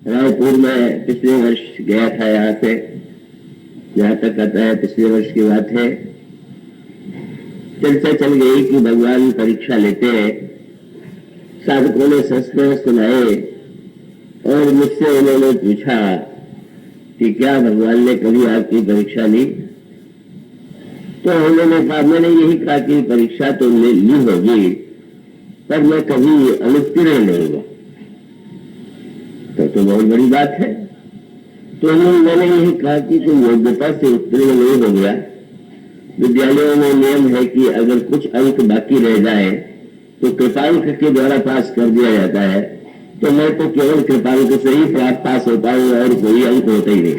रायपुर में पिछले वर्ष गया था। यहाँ से जहाँ तक आता है पिछले वर्ष की बात है, चर्चा चल गई कि भगवान परीक्षा लेते हैं। साधकों ने शास्त्र सुनाए और मुझसे उन्होंने पूछा कि क्या भगवान ने कभी आपकी परीक्षा ली? तो उन्होंने कहा, मैंने यही कहा कि परीक्षा तो ली होगी पर मैं कभी अनुत्तीर्ण नहीं हुआ। तो बहुत बड़ी बात है। तो मैंने यही कहा कि तुम योग्यता से उत्तीर्ण नहीं हो गया। विद्यालयों में नियम है कि अगर कुछ अंक बाकी रह जाए तो कृपांक के द्वारा पास कर दिया जाता है। तो मैं तो केवल कृपांक से ही पास होता हूँ और कोई अंक होता ही नहीं।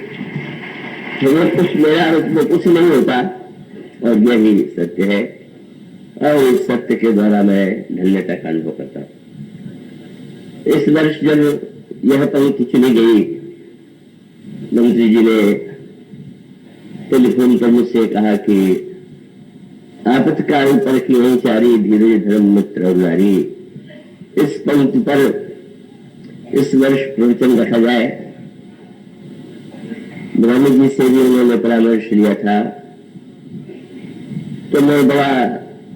तो कुछ मेरा उसमें कुछ नहीं होता और यही सत्य है और इस सत्य के द्वारा मैं धन्यता का अनुभव करता हूँ। इस वर्ष जब यह पंक्ति चली गई, मंत्री जी ने टेलीफोन पर मुझसे कहा कि आपत्काल पर की वही चारी धीरज धर्म मित्र और नारी। इस पंक्ति पर इस वर्ष प्रवचन रखा जाए। ब्रह्म जी से भी उन्होंने परामर्श लिया था। तो मैं बड़ा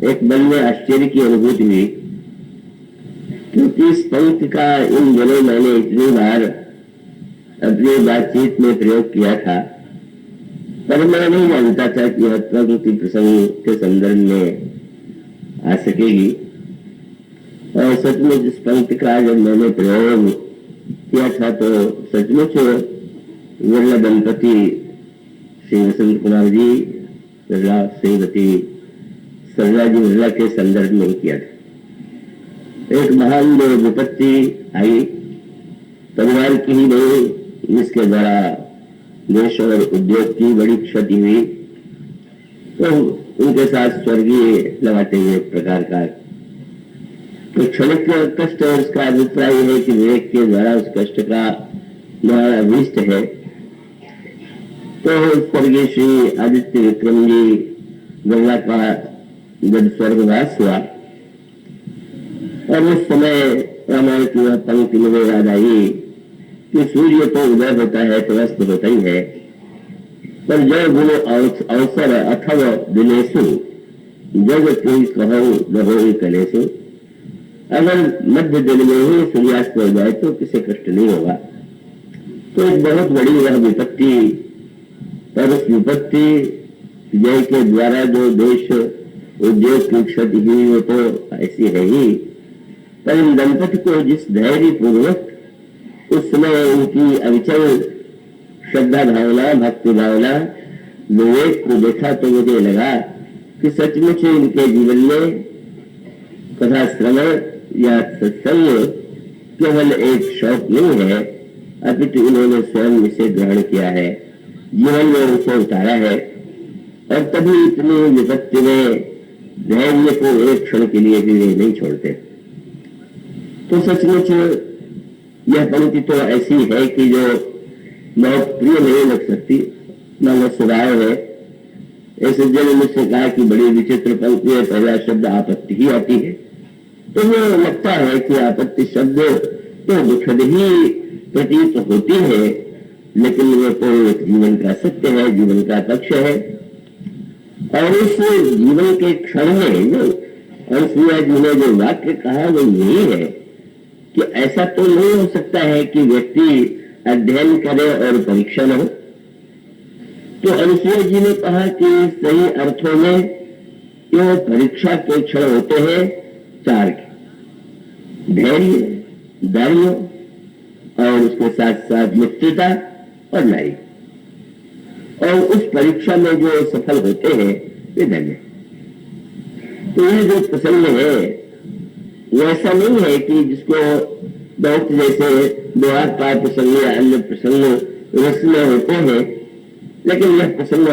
एक मन में आश्चर्य की अनुभूति हुई, क्योंकि इस पंक्ति का इन दिनों मैंने इतनी बार अपनी बातचीत में प्रयोग किया था, पर मैं नहीं जानता था कि यह पंक्ति प्रसंग के संदर्भ में आ सकेगी। और सचमुच इस पंक्ति का जब मैंने प्रयोग किया था तो सचमुच विरला दंपति श्री वसंत कुमार जी विरला, श्रीमती सरला जी विरला के संदर्भ में किया था। एक महान जो विपत्ति आई, परिवार की ही नहीं, जिसके द्वारा देश और उद्योग की बड़ी क्षति हुई, तो उनके साथ स्वर्गीय लगाते हुए प्रकार का तो क्षणिक कष्ट और उसका अभिप्राय है कि विवेक के द्वारा उस कष्ट का द्वारा अभीष्ट है। तो स्वर्गीय श्री आदित्य विक्रम जी गंगा का जब स्वर्गवास हुआ और उस समय रामायण की वह पंक्ति मुझे याद आई कि सूर्य तो उदय होता है तो अस्त होता ही है, पर जय गुण अवसर अथव दिनेशु जग की कहो कलेशु। अगर मध्य दिन में ही सूर्यास्त हो जाए तो किसी कष्ट नहीं होगा। तो एक बहुत बड़ी यह विपत्ति, पर उस विपत्ति जय के द्वारा जो देश उद्योग की क्षति हुई वो तो ऐसी है ही, पर इन दंपति को जिस धैर्य पूर्वक उस समय उनकी अविचल श्रद्धा भावना, भक्ति भावना, विवेक को देखा तो मुझे लगा कि सचमुच इनके जीवन में कथा श्रवण या सत्संग केवल एक शौक नहीं है, अपितु इन्होंने स्वयं इसे ग्रहण किया है, जीवन में उसे उतारा है। और तभी इतनी विपत्ति में धैर्य को एक क्षण के लिए भी वे नहीं छोड़ते। तो सचमुच यह पंक्ति तो ऐसी है कि जो बहुत प्रिय नहीं लग सकती, मानो स्वभाव है। ऐसे जब मुझसे कहा कि बड़ी विचित्र पंक्ति है, पहला शब्द आपत्ति ही आती है, तो मुझे लगता है कि आपत्ति शब्द तो दुखद ही प्रतीत होती है, लेकिन वो तो एक जीवन का सत्य है, जीवन का पक्ष है। और उस जीवन के क्षण में जो अनसुईया जी ने जो वाक्य कहा वो यही है कि ऐसा तो नहीं हो सकता है कि व्यक्ति अध्ययन करे और परीक्षा न हो। तो अनसुईया जी ने कहा कि सही अर्थों में जो परीक्षा के क्षण होते हैं चार के, धैर्य, दार्य और उसके साथ साथ मित्रता और नारी। और उस परीक्षा में जो सफल होते हैं वे धन्य। तो ये जो प्रसंग है वो ऐसा नहीं है कि जिसको बहुत जैसे द्वार का प्रसंग या अन्य प्रसंग रस में होते हैं, लेकिन यह प्रसंग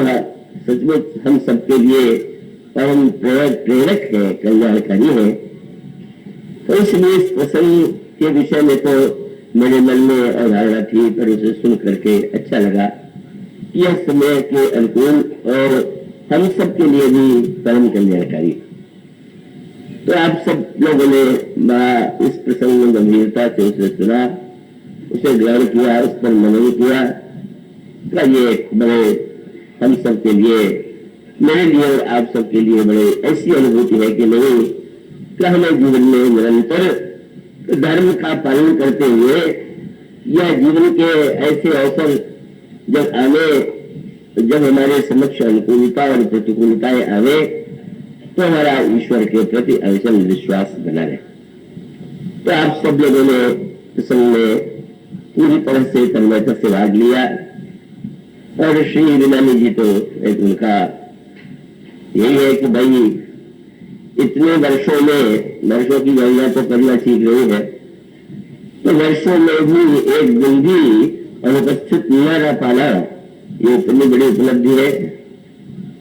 सचमुच हम सबके लिए परम प्रेरक है, कल्याणकारी है। तो इसलिए इस प्रसंग के विषय में तो मेरे मन में अवधारणा थी, पर उसे सुन करके अच्छा लगा। यह समय के अनुकूल और हम सब के लिए भी परम कल्याणकारी। तो आप सब लोगों ने इस प्रसंग में गंभीरता से उसे सुना, उसे ग्रहण किया, उस पर मनन किया, तो ये बड़े हम सब के लिए, मेरे लिए और आप सबके लिए बड़े ऐसी अनुभूति है कि नहीं, कि हमें जीवन में निरंतर धर्म का पालन करते हुए यह जीवन के ऐसे अवसर जब आवे, जब हमारे समक्ष अनुकूलता और प्रतिकूलताएं आवे, तो हमारा ईश्वर के प्रति अविचल विश्वास बना रहे। तो आप सब लोगों ने प्रसंग में पूरी तरह से तन्मयता से भाग लिया, और श्री लीलानी जी तो एक उनका यही है कि भाई इतने वर्षों की गणना तो करना ठीक नहीं है, तो वर्षों में भी एक दिन भी अनुपस्थित न रह पाना, ये इतनी बड़ी उपलब्धि है,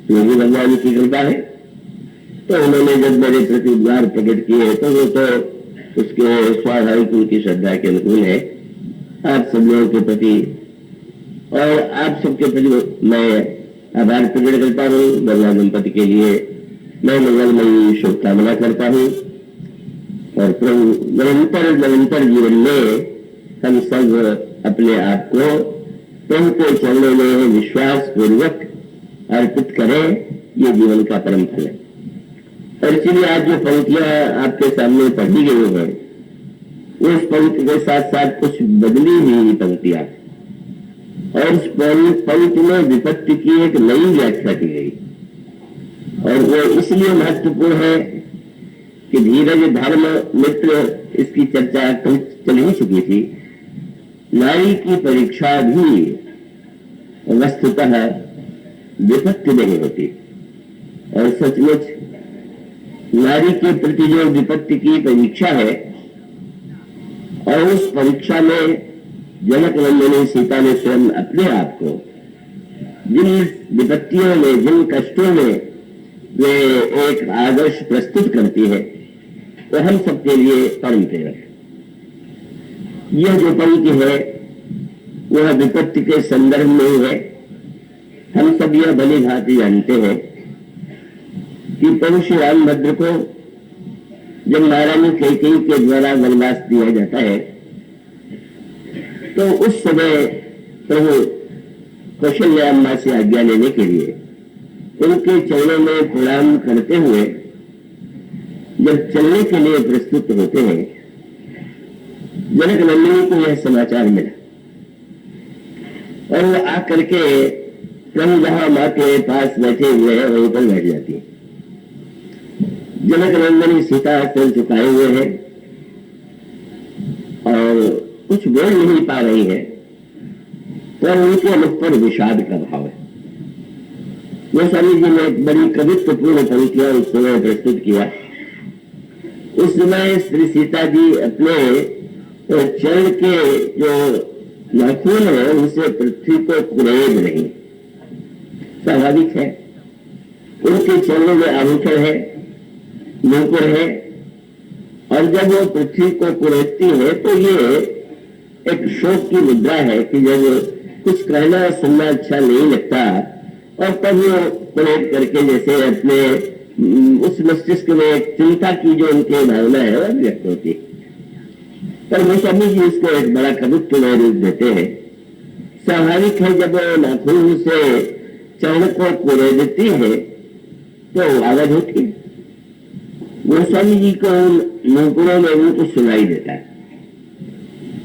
जो भी भगवान की कृपा है। तो उन्होंने जब मेरे प्रति उद्गार प्रकट किए तो वो तो उसके स्वाभाविक उनकी श्रद्धा के अनुकूल है। आप सब लोगों के प्रति और आप सबके प्रति मैं आभार प्रकट करता हूँ। भगवान दंपति के लिए मैं मंगलमयी शुभकामना करता हूँ, और निरंतर जीवन में हम सब अपने आप को प्रभु के चरणों में विश्वास पूर्वक अर्पित करें, ये जीवन का परम फल है। और इसीलिए आज जो पंक्तियां आपके सामने पढ़ी गई हैं, उस पंक्ति के साथ साथ कुछ बदली हुई पंक्तियां, और उस पंक्ति में विपत्ति की एक नई व्याख्या की गई, और वो इसलिए महत्वपूर्ण है कि धीरज धर्म मित्र इसकी चर्चा चल ही चुकी थी। नारी की परीक्षा भी वस्तुतः विपत्ति नहीं होती, और सचमुच नारी के प्रति जो विपत्ति की परीक्षा है, और उस परीक्षा में जनक नंदिनी सीता ने स्वयं अपने आप को जिन विपत्तियों में, जिन कष्टों में वे एक आदर्श प्रस्तुत करती है, वो हम सबके लिए परम प्रेरक है। यह जो पंक्ति है वह विपत्ति के संदर्भ में है। हम सब यह भली भांति जानते हैं कि प्रभु श्री रामभद्र को जब महारानी कैकेयी के द्वारा वनवास दिया जाता है, तो उस समय प्रभु कौशल्या अम्मा से आज्ञा लेने के लिए उनके चरणों में प्रणाम करते हुए जब चलने के लिए प्रस्तुत होते हैं, जनक नंदिनी को यह समाचार मिला, और वो आकर के प्रभु जहां मां के पास बैठे हुए हैं वहीं पर बैठ जाती है। जनक नंदिनी सीता सिर झुकाए हुए हैं और कुछ बोल नहीं पा रही है, तो उनके मुख पर विषाद का भाव है। गोस्वामी जी ने एक बड़ी कवित्वपूर्ण पंक्तियां उस समय प्रस्तुत किया। उस समय श्री सीता जी अपने चरण के जो नाखून है उनसे पृथ्वी को कुरेद रही। स्वाभाविक है, उनके चरणों में आभूषण है, नूपुर है, और जब वो पृथ्वी को कुरेदती है तो ये एक शोक की मुद्रा है कि जब कुछ कहना सुनना अच्छा नहीं लगता, और तब वो कुरेद करके जैसे अपने उस मस्तिष्क में एक चिंता की जो उनकी भावना है वह व्यक्त होती है। पर गोस्वामी जी इसको एक बड़ा कवित्वमय रूप देते हैं। स्वाभाविक है, जब नाखून से चरण को कुरेदती है तो आवाज होती है। गोस्वामी जी को नूपुरों में उनको सुनाई देता है,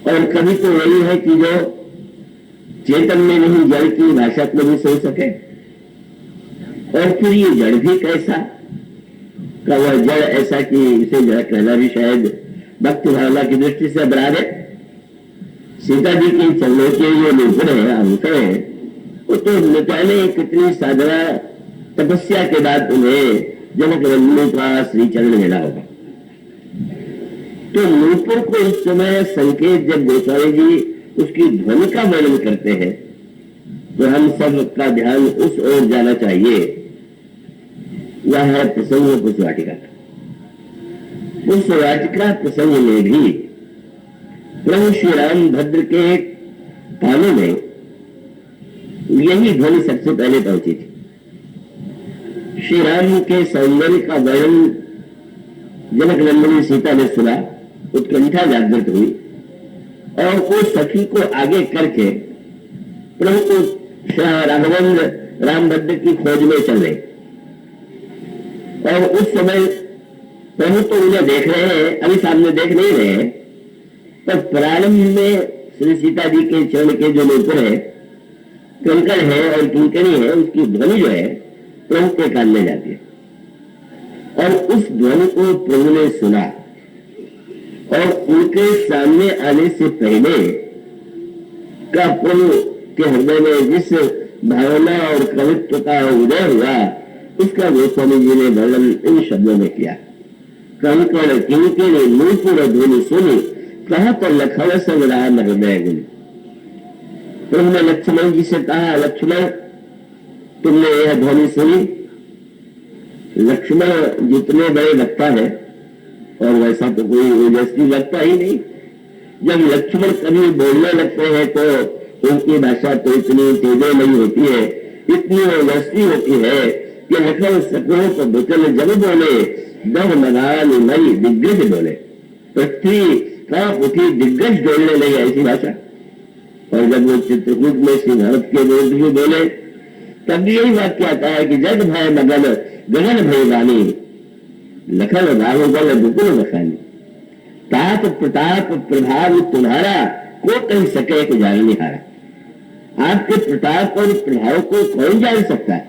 और कभी तो वही है कि जो चेतन में नहीं जड़ की भाषा में भी सुन सके। और फिर ये जड़ भी कैसा का, वह जड़ ऐसा कि इसे जड़ कहना भी शायद भक्ति भावना की दृष्टि से अपराध है। सीता जी के चरणों के जो नूपुर है, आभूषण है, वो तो मिटाने कितनी साधना तपस्या के बाद उन्हें जनक नंदिनी का श्री चरण मिला होगा। तो नूपुर को इस समय संकेत जब गोस्वामी जी उसकी ध्वनि का वर्णन करते हैं, तो हम सब का ध्यान उस ओर जाना चाहिए। वह है प्रसंग कुछ वाटिका। उस वाटिका प्रसंग में भी प्रभु श्री रामभद्र के कानों में यही ध्वनि सबसे पहले पहुंची थी। श्री राम के सौंदर्य का वर्णन जनक नंदिनी सीता ने सुना, उत्कंठा जागृत हुई, और उस सखी को आगे करके प्रभु राघवेंद्र रामभद्र की खोज में चले। और उस समय प्रभु तो उन्हें देख रहे हैं, अभी सामने देख नहीं रहे हैं, पर प्रारंभ में श्री सीता जी के चरण के जो नूपुर है, कंकड़ है और किंकणी है, उसकी ध्वनि जो है प्रभु के कान में जाती है। और उस ध्वनि को प्रभु ने सुना और उनके सामने आने से पहले का प्रभु के हृदय में जिस भावना और कवित्व का उदय हुआ, उसका गोस्वामी जी ने वर्णन इन शब्दों में किया। कंकड़ किंकणी नूपुर ध्वनि सुनी, कहा तो लखन सब राम हृदय गुण। प्रभु ने लक्ष्मण जी से कहा, लक्ष्मण तुमने यह ध्वनि सुनी। लक्ष्मण जितने बड़े लगता है, और वैसा तो कोई ओजस्वी लगता ही नहीं। जब लक्ष्मण कभी बोलने लगते हैं तो उनकी भाषा तो इतनी तेजोमयी होती है, इतनी ओजस्वी होती है कि लखन सकों को बचन जब बोले, दह मदान मई दिग्गज बोले। पृथ्वी का उठी दिग्गज डोलने लगी, ऐसी भाषा। और जब वो चित्रकूट में श्री भारत के विरुद्ध भी बोले, तब यही वाक्य आता है कि जग भय मगन गगन भय वाणी, लखन बाहुबल बुकुल बखानी। ताप प्रताप प्रभाव तुम्हारा, को कह सके कि जानने हारा। आपके प्रताप और प्रभाव को कौन जान सकता है,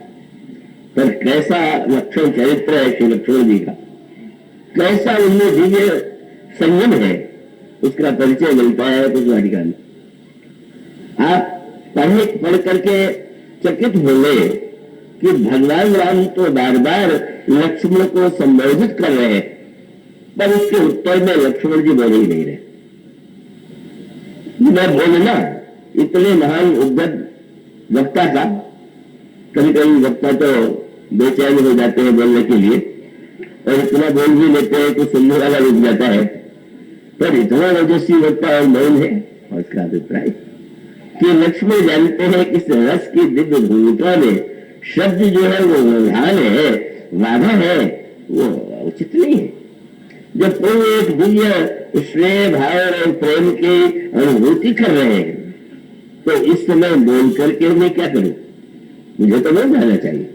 पर कैसा लक्षण चरित्र है श्री लक्ष्मण जी का, कैसा उनमें दिव्य संयम है, उसका परिचय मिलता है कुछ वाटिका में। आप पढ़ करके चकित होंगे कि भगवान राम तो बार बार लक्ष्मण को संबोधित कर रहे हैं, पर उसके उत्तर में लक्ष्मण जी बोल ही नहीं रहे। मैं बोलना इतने महान उद्धत वक्ता था, कभी कभी वक्ता तो बेचैन हो जाते हैं बोलने के लिए, और इतना बोल भी लेते हैं कि सुनने वाला रुक जाता है, पर इतना ओजस्वी वक्ता और मौन है। और उसका अभिप्राय कि लक्ष्मण जानते हैं कि इस रस की दिव्य भूमिका में शब्द जो है वो व्यवधान है, बाधा है, वो उचित नहीं है। जब प्रभु एक दिव्य स्नेह भाव और प्रेम की अनुभूति कर रहे हैं, तो इस समय बोल करके मैं क्या करूं, मुझे तो बोल जाना चाहिए।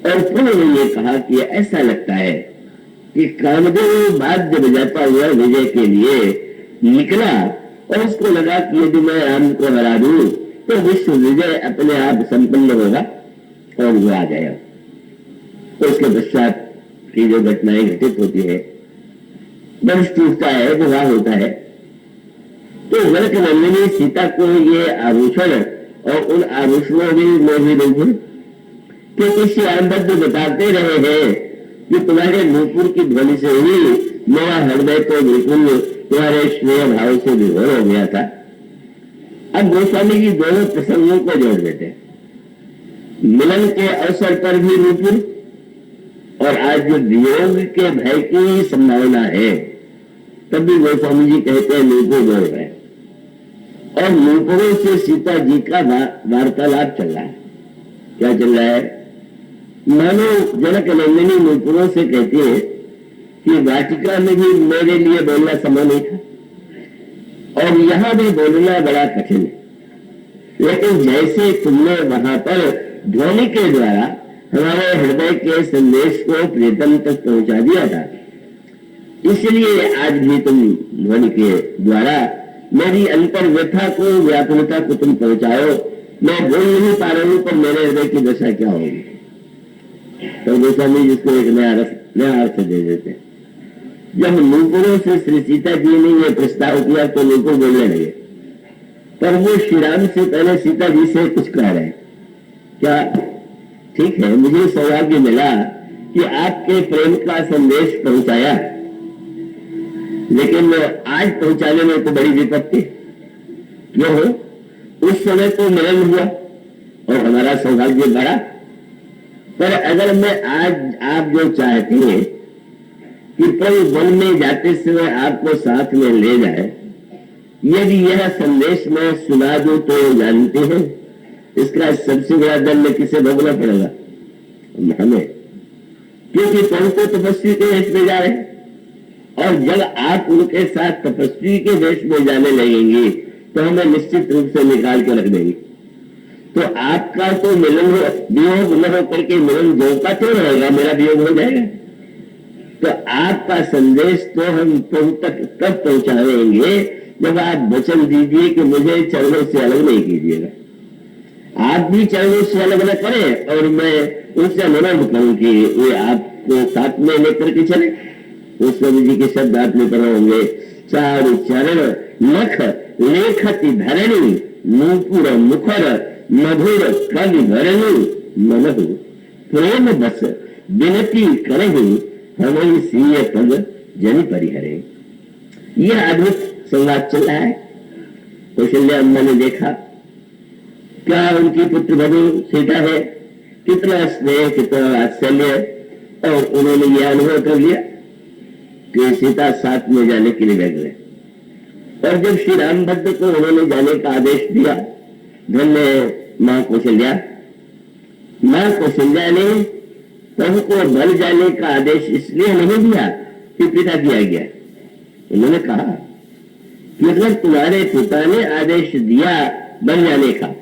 और प्रभु ने ये कहा कि ऐसा लगता है कि कामदेव वाद्य बजाता हुआ विजय के लिए निकला, और उसको लगा कि यदि मैं राम को हरा दूं तो विश्व विजय अपने आप संपन्न होगा, और वो आ गया। तो उसके पश्चात की जो घटनाएं घटित होती है, वंश टूटता है, विवाह होता है, तो जनक नंदिनी सीता को ये आभूषण और उन आभूषणों में भी नहीं, क्योंकि श्री रामभद्र बताते रहे हैं कि तुम्हारे नूपुर की ध्वनि से ही मेरा हृदय तो बिल्कुल तुम्हारे स्नेह भाव से विभोर हो गया था। अब गोस्वामी जी दोनों प्रसंगों को जोड़ देते हैं, मिलन के अवसर पर भी नूपुर, और आज जो वियोग के भय की संभावना है तब भी गोस्वामी जी कहते हैं नूपुर बोल रहे हैं। और नूपुरों से सीता जी का वार्तालाप चल रहा है। क्या चल रहा है, मानो जनक नंदिनी नूपुरों से कहती है कि वाटिका में भी मेरे लिए बोलना संभव नहीं था, और यहां भी बोलना बड़ा कठिन है, लेकिन जैसे तुमने वहां पर ध्वनि के द्वारा हमारे हृदय के संदेश को प्रियतम तक पहुंचा दिया था, इसलिए आज भी तुम ध्वनि के द्वारा मेरी अंतर व्यथा को, व्याकुलता को तुम पहुंचाओ। मैं बोल नहीं पा रहा हूं, पर मेरे हृदय की दशा क्या होगी। तो गोस्वामी जिसको एक नया अर्थ दे देते हैं। जब नूपुरों से श्री सीता जी ने यह प्रस्ताव किया तो नूपुर बोलने लगे, पर वो श्री राम से पहले सीता जी से कुछ कह रहे हैं। क्या ठीक है, मुझे सौभाग्य मिला कि आपके प्रेम का संदेश पहुंचाया, लेकिन आज पहुंचाने में तो बड़ी विपत्ति। क्यों हो, उस समय तो मिलन हुआ और हमारा सौभाग्य बढ़ा, पर अगर मैं आज आप जो चाहते हैं कि प्रभु वन में जाते समय आपको साथ में ले जाए, यदि यह संदेश मैं सुना दूं तो जानते हैं इसका सबसे बड़ा दंड किसे भोगना पड़ेगा, हमें, क्योंकि प्रभु को तपस्वी के वेश में जा रहे हैं। और जब आप उनके साथ तपस्वी के देश में जाने लगेंगे तो हमें निश्चित रूप से निकाल के रख देंगे। तो आपका तो मिलन हो, वियोग न होकर के मिलन दो का क्यों रहेगा, मेरा वियोग हो जाएगा। तो आपका संदेश तो हम प्रभु तक तब पहुंचाएंगे जब आप वचन दीजिए कि मुझे चरणों से अलग नहीं कीजिएगा। आप भी चरणों से अलग न करें और मैं उनसे अनुरोध करूं कि वे आपको साथ में लेकर के चले। उस स्वामी जी के शब्द आप लेकर होंगे, चारु चरण नख लेखति धरणी नूपुर मुखर मधुर कवि भरणी मनहु प्रेम बस विनती करही हमें सीय पद जन परिहरे। यह अद्भुत संवाद चल रहा है। कौशल्या अम्मा ने देखा क्या उनकी पुत्र वधु सीता है, कितना स्नेह कितना वात्सल्य, और उन्होंने यह अनुभव कर लिया कि सीता साथ में जाने के लिए लग गए। और जब श्री रामभद्र को उन्होंने जाने का आदेश दिया, धन्य मां कौशल्या, मां कौशल्या ने प्रभु को बल जाने का आदेश इसलिए नहीं दिया कि पिता किया गया। उन्होंने कहा कि अगर तुम्हारे पिता ने आदेश दिया बल जाने का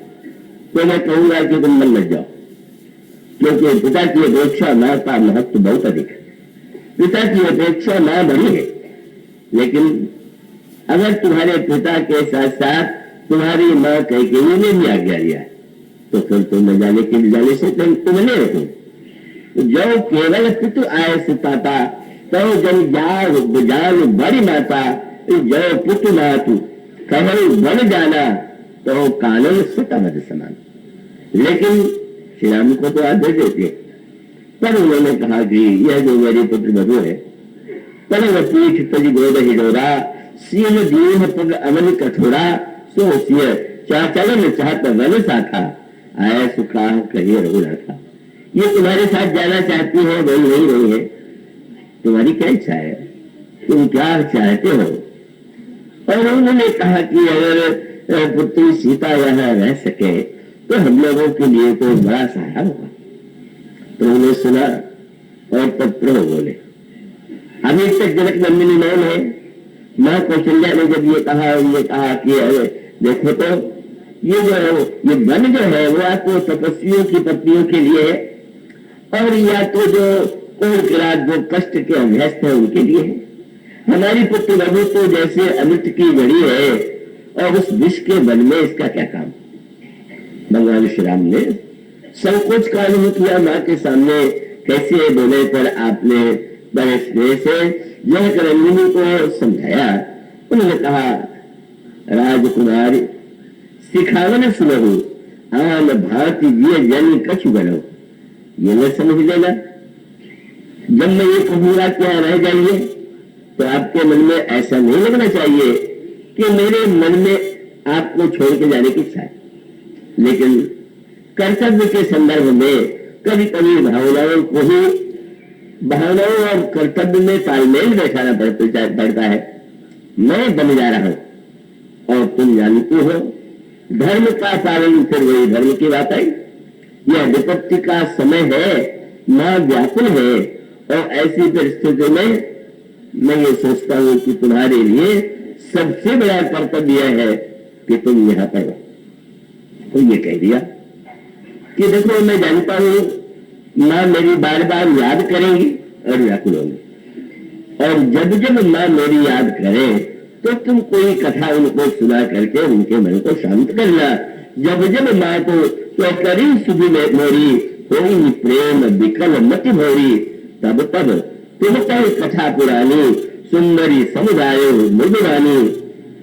तो मैं कहूंगा कि तुम बल मत जाओ, क्योंकि पिता की अपेक्षा मां का महत्व बहुत अधिक है। पिता की अपेक्षा मां बड़ी है, लेकिन अगर तुम्हारे पिता के साथ साथ तुम्हारी मां कैकेयी ने भी आज्ञा दिया तो फिर तुम जाने के लिए जाने से तुम नहीं रखो। जो केवल पितु आय सुताता तो जन जान बड़ी माता, जो पुत्र मातु कहु बन जाना तो कानून सुतमद समान। लेकिन श्री राम को तो आदेश देते, पर उन्होंने कहा कि यह जो मेरी पुत्र वधु है, पर पीठ तज गोद हिडोरा सीन दीन पग अमन कठोरा सो चलन चाहत वन साथा आया सुखा कहिए रघुना था। ये तुम्हारे साथ जाना चाहती है, वही नहीं रही है, तुम्हारी क्या इच्छा है, तुम क्या चाहते हो। और उन्होंने कहा कि अगर पुत्री सीता यहाँ रह सके तो हम लोगों के लिए तो बड़ा सहारा होगा। तो उन्होंने सुना और तब प्रभु बोले। अभी तक जनक नंदिनी मौन है। मां कौशल्या ने जब ये कहा कि देखो तो ये वन जो है वो आपको तपस्वियों की पत्नियों के लिए है, और या तो जो कोल किरात जो कष्ट के अभ्यस्त है उनके लिए है। हमारी पुत्र वधु तो जैसे अमृत की घड़ी है, और उस विष के वन में इसका क्या काम। भगवान श्री राम ने संकोच का अनुभव किया मां के सामने कैसे बोले, पर आपने बड़े स्नेह से जनक नंदिनी को समझाया। उन्होंने कहा राजकुमारी सिखावन सुनहु आम भारती जिय जन कछु बनो। ये न समझ लेना, जब मैं ये कहूंगा क्या रह जाइए तो आपके मन में ऐसा नहीं लगना चाहिए कि मेरे मन में आपको छोड़ के जाने की इच्छा है। लेकिन कर्तव्य के संदर्भ में कभी कभी भावनाओं और कर्तव्य में तालमेल बैठाना पड़ता है। मैं बन जा रहा हूं और तुम जानती हो धर्म का पालन, फिर वही धर्म की बात आई। यह विपत्ति का समय है, मां व्याकुल है, और ऐसी परिस्थिति में मैं ये सोचता हूं कि तुम्हारे लिए सबसे बड़ा कर्तव्य है कि तुम यहाँ पर हो। तो ये कह दिया कि देखो मैं जानता हूं मां मेरी बार बार याद करेंगी और व्याकुल होंगी, और जब जब मां मेरी याद करे तो तुम कोई कथा उनको सुना करके उनके मन को शांत करना। जब जब मां तो करी सुधी में मोरी होगी प्रेम विकल मति भोरी, तब तब तुम कथा पुरानी सुंदरी समुदाय मृदुरानी,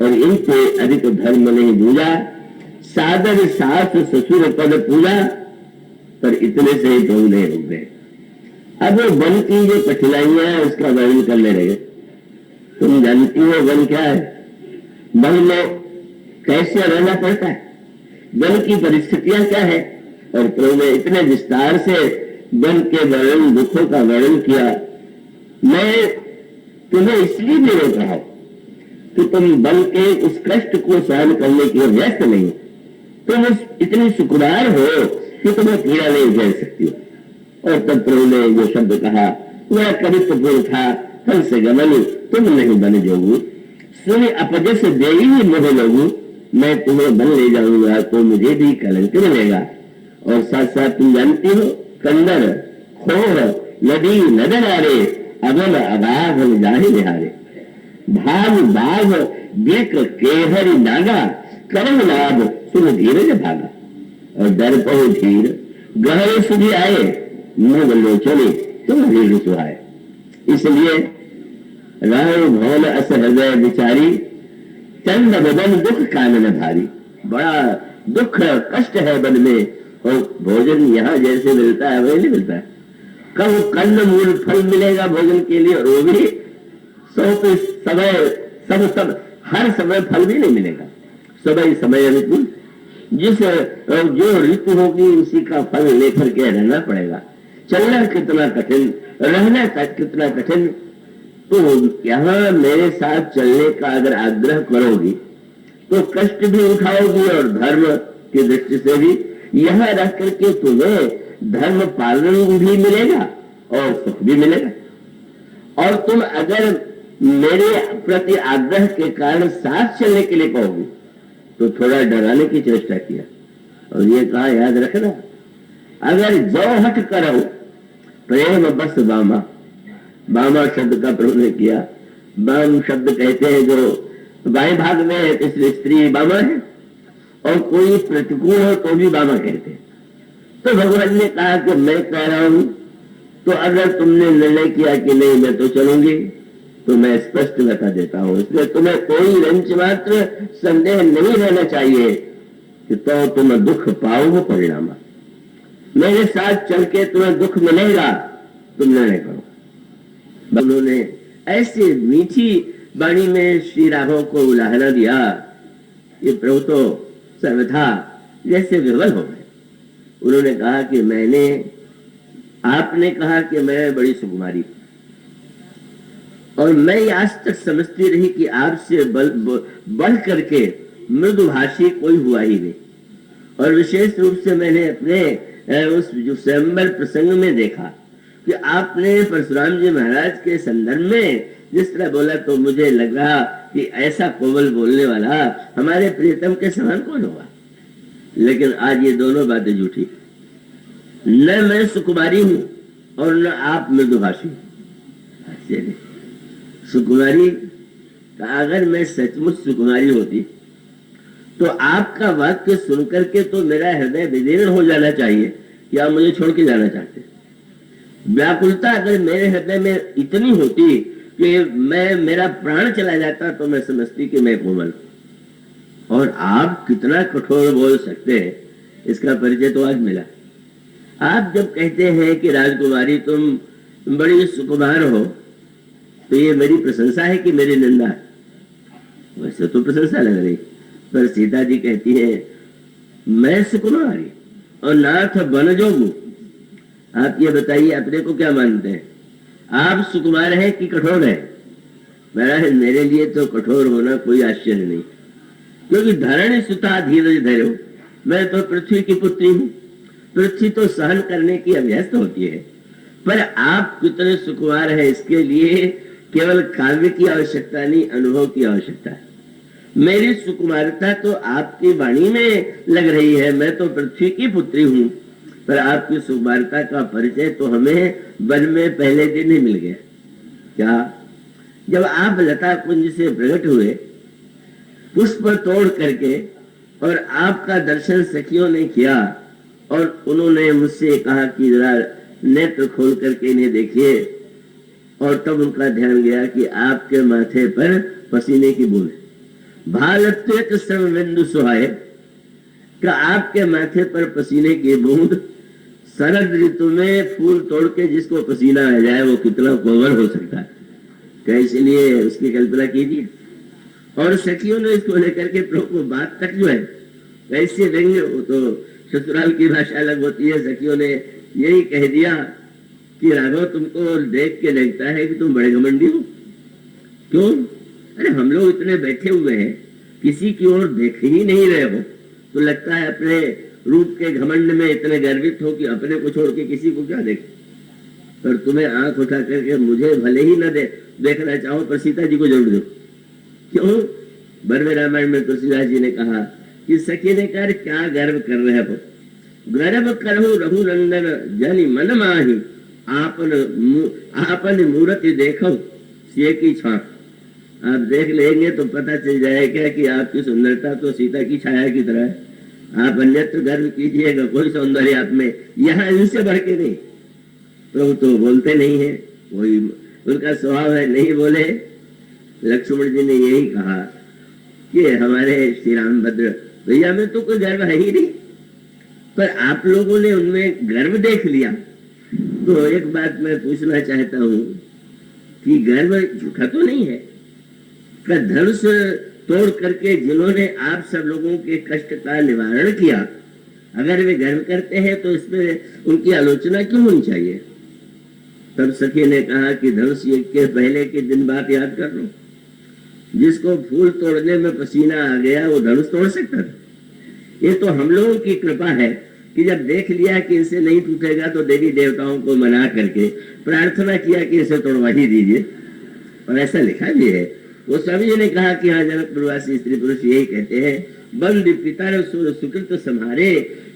और इनसे अधिक धर्म नहीं भूला सादर सास ससुर पद पूजा। पर इतने से ही प्रभु नहीं रुक गए। अब वन की जो कठिनाइयां है उसका वर्णन करने लगे। तुम जानती हो वन क्या है, वन में कैसे रहना पड़ता है, वन की परिस्थितियां क्या है, और प्रभु ने इतने विस्तार से वन के वर्णन दुखों का वर्णन किया। मैं तुम्हें इसलिए भी रोक रहा हूं कि तुम वन के उस कष्ट को सहन करने के लिए व्यस्त नहीं हो, तुम उस इतनी सुखदार हो कि तुम्हें पीड़ा नहीं झेल सकती हो। और तब प्रभु ने जो शब्द कहा वह कवित्वपूर्ण था, फल से गमन तुम नहीं बन जोगू, सुन अपजस देई मोह लोगू, मैं तुम्हें बन ले जाऊंगा तो मुझे भी कलंक मिलेगा। और साथ साथ तुम जानती हो, कंदर खोर नदी नदर आरे, अगल अगाध जाहि निहारे, भाग बाघ बेक केहरी नागा, करम लाभ सुन धीरज भागा। और डर पहु धीर गहरे सुधी आए, मुग लोचने तुम धीर सुहाए। इसलिए राम भवन अस हृदय विचारी, चंद बदन दुख कानन भारी। बड़ा दुख कष्ट है बन में, और भोजन यहाँ जैसे मिलता है वही नहीं मिलता है। कब कंद मूल फल मिलेगा भोजन के लिए, और वो भी समय सब हर समय फल भी नहीं मिलेगा। समय समय अनुकूल जिस जो ऋतु होगी उसी का फल लेकर के रहना पड़ेगा। चलना कितना कठिन, रहना कितना कठिन। तो यहाँ मेरे साथ चलने का अगर आग्रह करोगी तो कष्ट भी उठाओगी, और धर्म की दृष्टि से भी यहाँ रह करके तुम्हें धर्म पालन भी मिलेगा और सुख भी मिलेगा। और तुम अगर मेरे प्रति आग्रह के कारण साथ चलने के लिए कहोगी तो थोड़ा डराने की चेष्टा किया, और ये कहा याद रखना, अगर जो हट करो प्रेम बस बामा। बामा शब्द का प्रयोग ने किया। बाम शब्द कहते हैं जो बाएं भाग में है, इसलिए स्त्री बामा है, और कोई प्रतिकूल हो तो भी बामा कहते हैं। तो भगवान ने कहा कि मैं कह रहा हूं, तो अगर तुमने निर्णय किया कि नहीं मैं तो चलूंगी, तो मैं स्पष्ट बता देता हूं, इसलिए तुम्हें कोई रंच मात्र संदेह नहीं रहना चाहिए कि तो तुम दुख पाओगे परिणाम। मेरे साथ चल के तुम्हें दुख मिलेगा, तुम निर्णय करो। उन्होंने ऐसी मीठी वाणी में श्री राघव को उलाहना दिया, ये प्रभु तो सर्वथा जैसे विवल हो गए। उन्होंने कहा कि आपने कहा कि मैं बड़ी सुकुमारी, और मैं आज तक समझती रही कि आपसे बढ़ करके मृदुभाषी कोई हुआ ही नहीं। और विशेष रूप से मैंने अपने उस जो स्वयंवर प्रसंग में देखा कि आपने परशुराम जी महाराज के संदर्भ में जिस तरह बोला, तो मुझे लग रहा कि ऐसा कोमल बोलने वाला हमारे प्रियतम के समान कौन होगा। लेकिन आज ये दोनों बातें झूठी, न मैं सुकुमारी हूं और न आप मृदुभाषी। सुकुमारी, अगर मैं सचमुच सुकुमारी होती तो आपका वाक्य सुनकर के तो मेरा हृदय विदीर्ण हो जाना चाहिए, या मुझे छोड़ के जाना चाहते। व्याकुलता अगर मेरे हृदय में इतनी होती कि मेरा प्राण चला जाता, तो मैं समझती कि मैं कोमल। और आप कितना कठोर बोल सकते हैं, इसका परिचय तो आज मिला। आप जब कहते हैं कि राजकुमारी तुम बड़ी सुकुमार हो, तो ये मेरी प्रशंसा है कि मेरी निंदा है? वैसे तो प्रशंसा लग रही, पर सीता जी कहती है मैं सुकुमारी और नाथ बन जोगू। आप ये बताइए अपने को क्या मानते हैं, आप सुकुमार हैं कि कठोर है? मेरे लिए तो कठोर होना कोई आश्चर्य नहीं, क्योंकि धरण सुता धीरज धरो। मैं तो पृथ्वी की पुत्री हूं, पृथ्वी तो सहन करने की अभ्यस्त होती है। पर आप कितने सुकुमार हैं, इसके लिए केवल काव्य की आवश्यकता नहीं, अनुभव की आवश्यकता है। मेरी सुकुमारता तो आपकी वाणी में लग रही है। मैं तो पृथ्वी की पुत्री हूं, पर आपकी सुकुमारता का परिचय तो हमें वन में पहले दिन ही मिल गया। क्या? जब आप लता कुंज से प्रकट हुए पुष्प तोड़ करके, और आपका दर्शन सखियों ने किया, और उन्होंने मुझसे कहा कि जरा नेत्र खोल करके इन्हें देखिए, और तब उनका ध्यान गया कि आपके माथे पर पसीने की बूंद, भालत्वेक श्रम बिंदु सुहाए, का आपके माथे पर पसीने की बूंद। शरद ऋतु में फूल तोड़ के जिसको पसीना आ जाए वो कितना कोमल हो सकता है, क्या? इसलिए उसकी कल्पना कीजिए। और सखियों ने इसको लेकर के प्रभु को बात तक जो है वैसे व्यंग, वो तो ससुराल की भाषा अलग होती है, सखियों ने यही कह दिया कि राघव तुमको देख के लगता है कि तुम बड़े घमंडी हो। क्यों? अरे हम लोग इतने बैठे हुए हैं, किसी की ओर देख ही नहीं रहे हो, तो लगता है अपने रूप के घमंड में इतने गर्वित हो कि अपने को छोड़ के किसी को क्या देखे। पर तुम्हें आंख उठा करके मुझे भले ही न देखना चाहो, पर सीता जी को जरूर देखो। क्यों? बरवे रामायण में तुलसीदास जी ने कहा कि सखी ने कहा क्या गर्व कर रहे हो, गर्व करो रघुनंदन जनि मन माही, आपन मूर्ति देखो सिए की छाप। आप देख लेंगे तो पता चल जाएगा कि आपकी सुंदरता तो सीता की छाया की तरह है। आप अन्यत्र गर्व कीजिएगा, कोई सौंदर्य आप में, यहाँ इनसे बढ़ के नहीं। प्रभु तो बोलते नहीं है, वही उनका स्वभाव है, नहीं बोले। लक्ष्मण जी ने यही कहा कि हमारे श्री रामभद्र भैया में तो कोई गर्व है ही नहीं, पर आप लोगों ने उनमें गर्व देख लिया। तो एक बात मैं पूछना चाहता हूं कि गर्व झूठा तो नहीं है? का धनुष तोड़ करके जिन्होंने आप सब लोगों के कष्ट का निवारण किया, अगर वे गर्व करते हैं तो इसमें उनकी आलोचना क्यों होनी चाहिए? तब सखी ने कहा कि धनुष यज्ञ के पहले के दिन बात याद कर लो, जिसको फूल तोड़ने में पसीना आ गया वो धनुष तोड़ सकता था। ये तो हम लोगों की कृपा है कि जब देख लिया कि इनसे नहीं टूटेगा तो देवी देवताओं को मना करके प्रार्थना किया कि इसे तोड़वा ही दीजिए, और ऐसा लिखा भी है। वो सभी ने कहा कि हाँ, जनकपुरवासी स्त्री पुरुष यही कहते हैं, बंद पितर सुर सुकृत सम्हारे,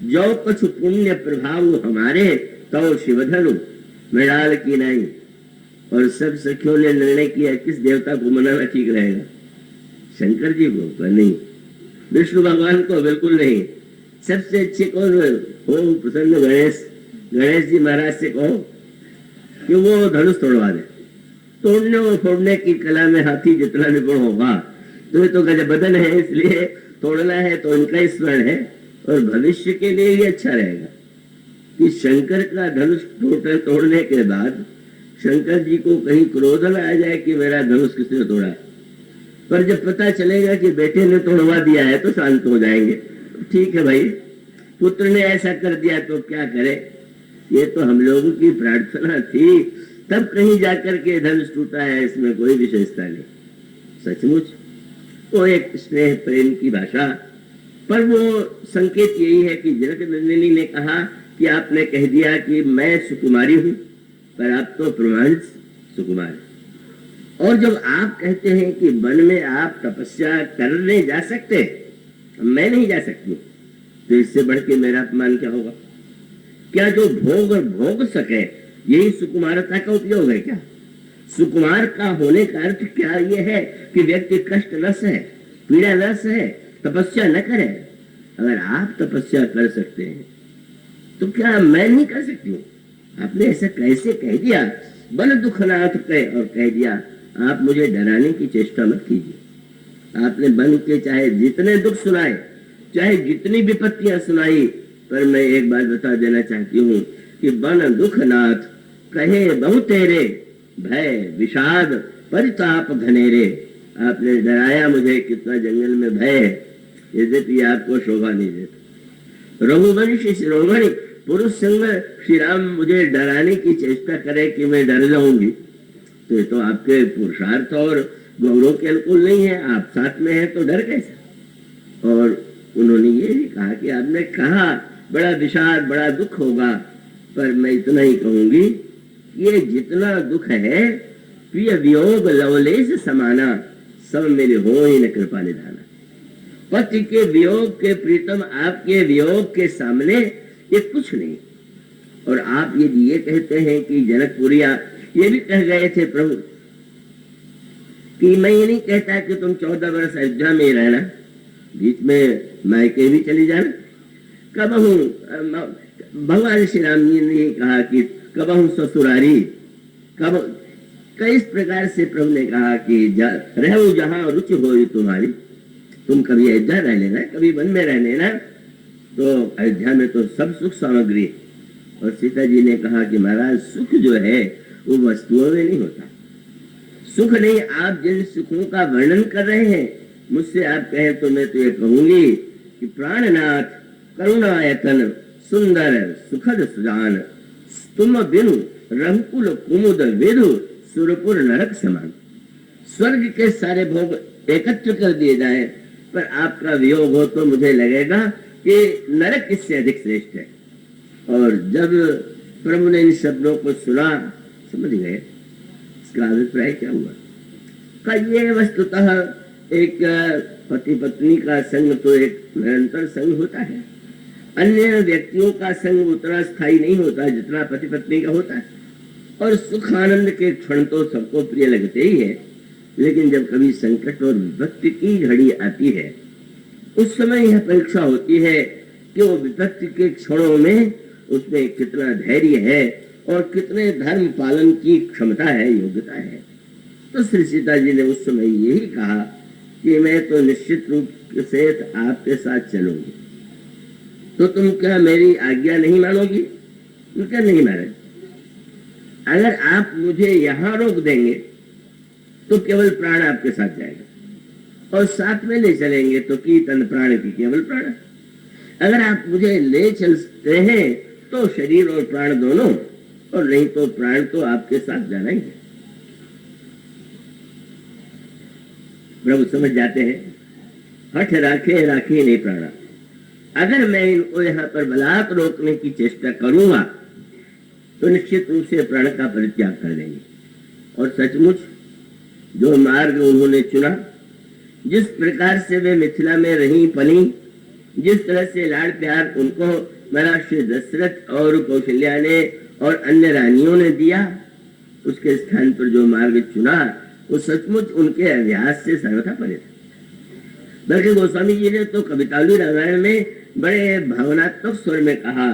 जो कुछ पुण्य प्रभाव हमारे, तो शिवधनु मृणाल की नहीं। और सब सखियों ने निर्णय किया किस देवता को मनाना ठीक रहेगा? शंकर जी को नहीं, विष्णु भगवान को बिल्कुल नहीं। सबसे अच्छे कौन हो? प्रसन्न गणेश जी महाराज से कहो कि वो धनुष तोड़वा दे। तोड़ने और फोड़ने की कला में हाथी जितना निपुण होगा, तो ये तो गजब बदन है, इसलिए तोड़ना है तो इनका स्मरण है, और भविष्य के लिए ये अच्छा रहेगा कि शंकर का धनुष तोड़ने के बाद शंकर जी को कहीं क्रोध न आ जाए कि मेरा धनुष किसने तोड़ा। पर जब पता चलेगा कि बेटे ने तोड़वा दिया है तो शांत हो जाएंगे। ठीक है भाई, पुत्र ने ऐसा कर दिया तो क्या करे, ये तो हम लोगों की प्रार्थना थी, तब कहीं जाकर के धनुष टूटा है, इसमें कोई विशेषता नहीं। सचमुच वो एक स्नेह प्रेम की भाषा, पर वो संकेत यही है कि जनक नंदिनी ने कहा कि आपने कह दिया कि मैं सुकुमारी हूं, पर आप तो प्रमाणित सुकुमार। और जब आप कहते हैं कि वन में आप तपस्या करने जा सकते, मैं नहीं जा सकती, तो इससे बढ़ के मेरा अपमान क्या होगा? क्या जो भोग सके यही सुकुमारता का उपयोग है क्या? सुकुमार का होने का अर्थ क्या ये है कि व्यक्ति कष्ट न सहे, पीड़ा न सहे, तपस्या न करे? अगर आप तपस्या कर सकते हैं तो क्या मैं नहीं कर सकती हूँ? आपने ऐसा कैसे कह दिया? बल दुखनाथ कहे और कह दिया आप मुझे डराने की चेष्टा मत कीजिए। आपने बन के चाहे जितने दुख सुनाए, चाहे जितनी विपत्तियां सुनाई, पर मैं एक बात बता देना चाहती हूँ कि बन दुखनाथ कहे बहु तेरे, भय विषाद परिताप घनेरे। आपने डराया मुझे, कितना जंगल में भय है, यद्यपि आपको शोभा नहीं देता। रघुवंशी शिरोमणि पुरुष संग श्री राम मुझे डराने की चेष्टा करे कि मैं डर जाऊंगी, तो ये तो आपके पुरुषार्थ और गौरव के अनुकूल नहीं है। आप साथ में हैं तो डर कैसा? और उन्होंने ये भी कहा कि आपने कहा बड़ा विषाद, बड़ा दुख होगा, पर मैं इतना ही कहूंगी, ये जितना दुख है प्रिय वियोग लवलेश समाना, सब मेरे हो ही न कृपा निधाना। पति के वियोग के प्रीतम आपके वियोग के सामने ये कुछ नहीं। और आप ये कहते हैं कि जनकपुरिया ये भी कह गए थे प्रभु कि मैं ये नहीं कहता कि तुम 14 वर्ष अयोध्या में रहना, बीच में मायके भी चली जाना। कबहू भगवान श्री राम जी ने कहा कि कबहू ससुरारी, कब कई प्रकार से प्रभु ने कहा कि रहो जहां रुचि हो तुम्हारी। तुम कभी अयोध्या रह लेना, कभी वन में रह लेना, तो अयोध्या में तो सब सुख सामग्री। और सीता जी ने कहा कि महाराज सुख जो है वो वस्तुओं में नहीं होता। सुख नहीं, आप जिन सुखों का वर्णन कर रहे हैं, मुझसे आप कहें तो मैं तो ये कहूंगी कि प्राणनाथ करुणायतन सुंदर सुखद सुजान, तुम बिनु रंकुल कुमुद विदु सुरपुर नरक समान। स्वर्ग के सारे भोग एकत्र कर दिए जाएं, पर आपका वियोग हो तो मुझे लगेगा कि नरक इससे अधिक श्रेष्ठ है। और जब प्रभु ने इन शब्दों को सुना, समझ गए इसका अभिप्राय क्या हुआ। का ये वस्तुतः एक पति पत्नी का संग तो एक निरंतर संग होता है, अन्य व्यक्तियों का संग उतना स्थायी नहीं होता जितना पति पत्नी का होता है। और सुख आनंद के क्षण तो सबको प्रिय लगते ही है, लेकिन जब कभी संकट और विपत्ति की घड़ी आती है, उस समय यह परीक्षा होती है कि वो विपत्ति के क्षणों में उसमें कितना धैर्य है और कितने धर्म पालन की क्षमता है, योग्यता है। तो श्री सीता जी ने उस समय यही कहा कि मैं तो निश्चित रूप से आपके साथ चलूंगी, तो तुम क्या मेरी आज्ञा नहीं मानोगी? क्या नहीं माने? अगर आप मुझे यहाँ रोक देंगे तो केवल प्राण आपके साथ जाएगा, और साथ में ले चलेंगे तो की तन प्राण की केवल प्राण। अगर आप मुझे ले चलते हैं तो शरीर और प्राण दोनों, और नहीं तो प्राण तो आपके साथ जाना ही है। प्रभु समझ जाते हैं, हठ राखे राखे नहीं प्राणा। अगर मैं इनको यहाँ पर बलात् रोकने की चेष्टा करूंगा तो निश्चित रूप से प्राण का परित्याग कर देंगे। और सचमुच जो मार्ग उन्होंने चुना, जिस प्रकार से वे मिथिला में रही पली, जिस तरह से लाड़ प्यार उनको महाराज दशरथ और कौशल्या ने और अन्य रानियों ने दिया, उसके स्थान पर जो मार्ग चुना वो सचमुच उनके अभ्यास से सर्वथा परे था। बल्कि गोस्वामी जी ने तो कवितालु रामायण में बड़े भावनात्मक स्वर में कहा,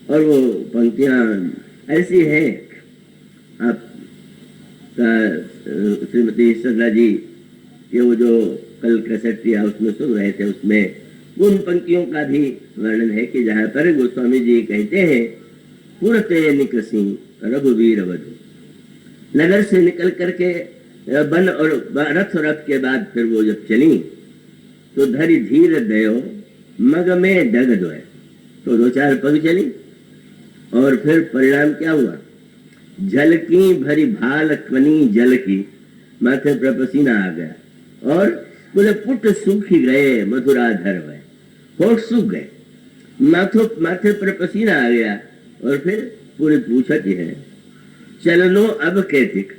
और वो पंक्तियां ऐसी हैं। आप श्रीमती सरला जी के वो जो कल कैसेट दिया उसमें सुन रहे थे, उसमें उन पंक्तियों का भी वर्णन है कि जहाँ पर गोस्वामी जी कहते हैं, पुरते निकसी रघुवीर वधु, नगर से निकल करके वन और रथ के बाद फिर वो जब चली तो धरि धीर दयो मग में डग दोए, तो 2-4 पग चली और फिर परिणाम क्या हुआ? जल की भरी भाल कनी जल की, माथे पर पसीना आ गया और बोले पुट सूख गए मधुराधर हुए, होठ सूख गए, माथे पर पसीना आ गया और फिर पूरी पूछत है चलनो अब कैतिक।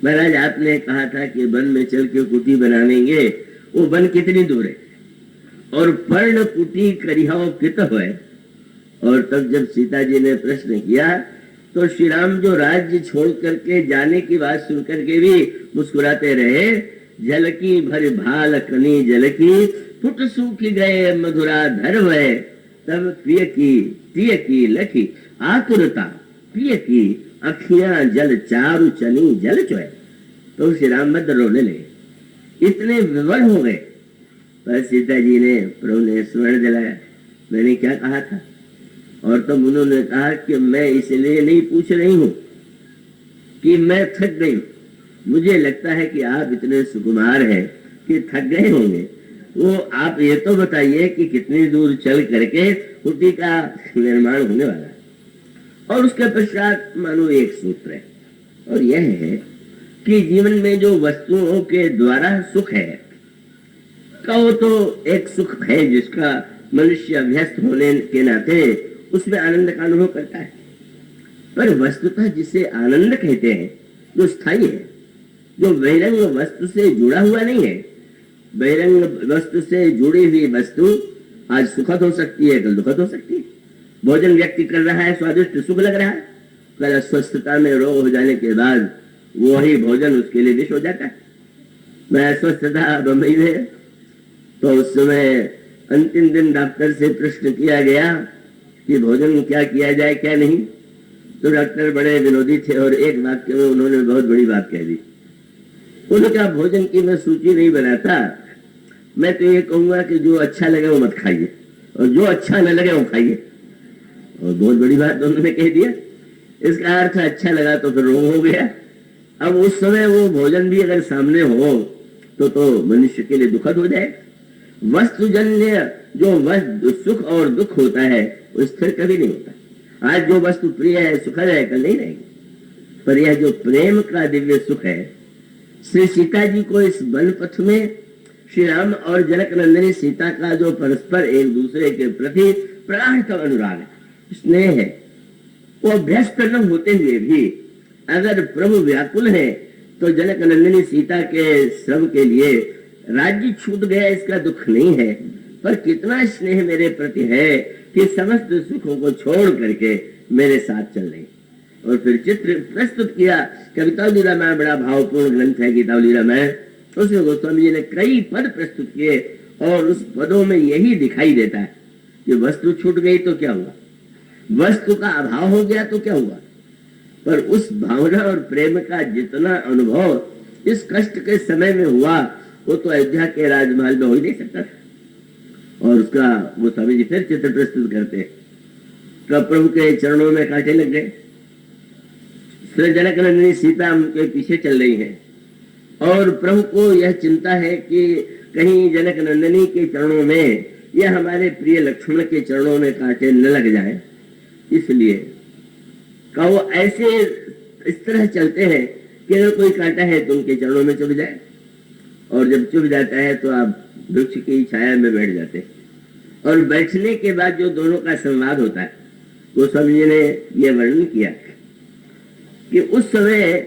महाराज आपने कहा था कि वन में चल के कुटी बनावेंगे, वो वन कितनी दूर है और पर्ण कुटी करिहाओ कित है। और तब जब सीता जी ने प्रश्न किया तो श्री राम जो राज्य छोड़ करके जाने की बात सुन करके भी मुस्कुराते रहे। जल की भर भाल कनी जल की, फुट सूख गए मधुरा धर भय, तब प्रिय की लखी आतुरता, प्रिय की अखियां जल चारु चली जल चोए। तो श्री राम भद्र रोने लगे, इतने विवल हो गए। पर सीता जी ने प्रभु ने स्मरण दिलाया, मैंने क्या कहा था। और तब उन्होंने कहा कि मैं इसलिए नहीं पूछ रही हूं कि मैं थक गई हूं, मुझे लगता है कि आप इतने सुकुमार हैं कि थक गए होंगे। वो आप ये तो बताइए कि कितनी दूर चल करके कुटी का निर्माण होने वाला है। और उसके पश्चात मानो एक सूत्र है, और यह है कि जीवन में जो वस्तुओं के द्वारा सुख है का वो तो एक सुख है जिसका मनुष्य अभ्यस्त होने के नाते उसमें आनंद का अनुभव करता है। पर वस्तुतः जिसे आनंद कहते हैं जो स्थायी है, जो बहिरंग वस्तु से जुड़ा हुआ नहीं है। बहिरंग वस्तु से जुड़ी हुई वस्तु आज सुखद हो सकती है, कल दुखद हो सकती है। भोजन व्यक्ति कर रहा है, स्वादिष्ट सुख लग रहा है, कल अस्वस्थता में रोग हो जाने के बाद वही भोजन उसके लिए विष हो जाता है। मैं अस्वस्थ था बम्बई में, तो उस समय अंतिम दिन डॉक्टर से प्रश्न किया गया कि भोजन क्या किया जाए क्या नहीं। तो डॉक्टर बड़े विनोदी थे और एक वाक्य में उन्होंने बहुत बड़ी बात कह दी। उन्होंने कहा भोजन की मैं सूची नहीं बनाता, मैं तो ये कहूंगा कि जो अच्छा लगे वो मत खाइए और जो अच्छा न लगे वो खाइए। और बहुत बड़ी बात उन्होंने कह दिया। इसका अर्थ अच्छा लगा तो फिर रोग हो गया। अब उस समय वो भोजन भी अगर सामने हो तो मनुष्य के लिए दुखद हो जाए। वस्तुजन्य जो सुख और दुख होता है वो स्थिर कभी नहीं होता। आज जो वस्तु प्रिय है सुखद है, कल नहीं रहेगी। पर यह जो प्रेम का दिव्य सुख है, श्री सीता जी को इस वन पथ में श्री राम और जनक नंदिनी सीता का जो परस्पर एक दूसरे के प्रति प्रगाढ़ अनुराग है, स्नेह है, वो अभ्यस्त न होते हुए भी अगर प्रभु व्याकुल है तो जनक नंदिनी सीता के श्रम के लिए राज्य छूट गया इसका दुख नहीं है, पर कितना स्नेह मेरे प्रति है कि समस्त सुखों को छोड़ करके मेरे साथ चल रही। और फिर चित्र प्रस्तुत किया। कवितावली रामायण बड़ा भावपूर्ण ग्रंथ है गीतावली रामायण, उसमें गोस्वामी जी ने कई पद प्रस्तुत किए और उस पदों में यही दिखाई देता है कि वस्तु छूट गई तो क्या हुआ, वस्तु का अभाव हो गया तो क्या हुआ, पर उस भावना और प्रेम का जितना अनुभव इस कष्ट के समय में हुआ वो तो अयोध्या के राजमहल में हो ही नहीं सकता था। और उसका वो स्वामी जी फिर चित्र प्रस्तुत करते हैं। तो प्रभु के चरणों में कांटे लग गए। फिर जनक नंदिनी सीता उनके पीछे चल रही है और प्रभु को यह चिंता है कि कहीं जनक नंदिनी के चरणों में या हमारे प्रिय लक्ष्मण के चरणों में कांटे न लग जाए, इसलिए का वो ऐसे इस तरह चलते हैं कि अगर कोई कांटा है तो उनके चरणों में चुभ जाए, और जब चुभ जाता है तो आप वृक्ष की छाया में बैठ जाते हैं। और बैठने के बाद जो दोनों का संवाद होता है वो स्वामी जी ने यह वर्णन किया कि उस समय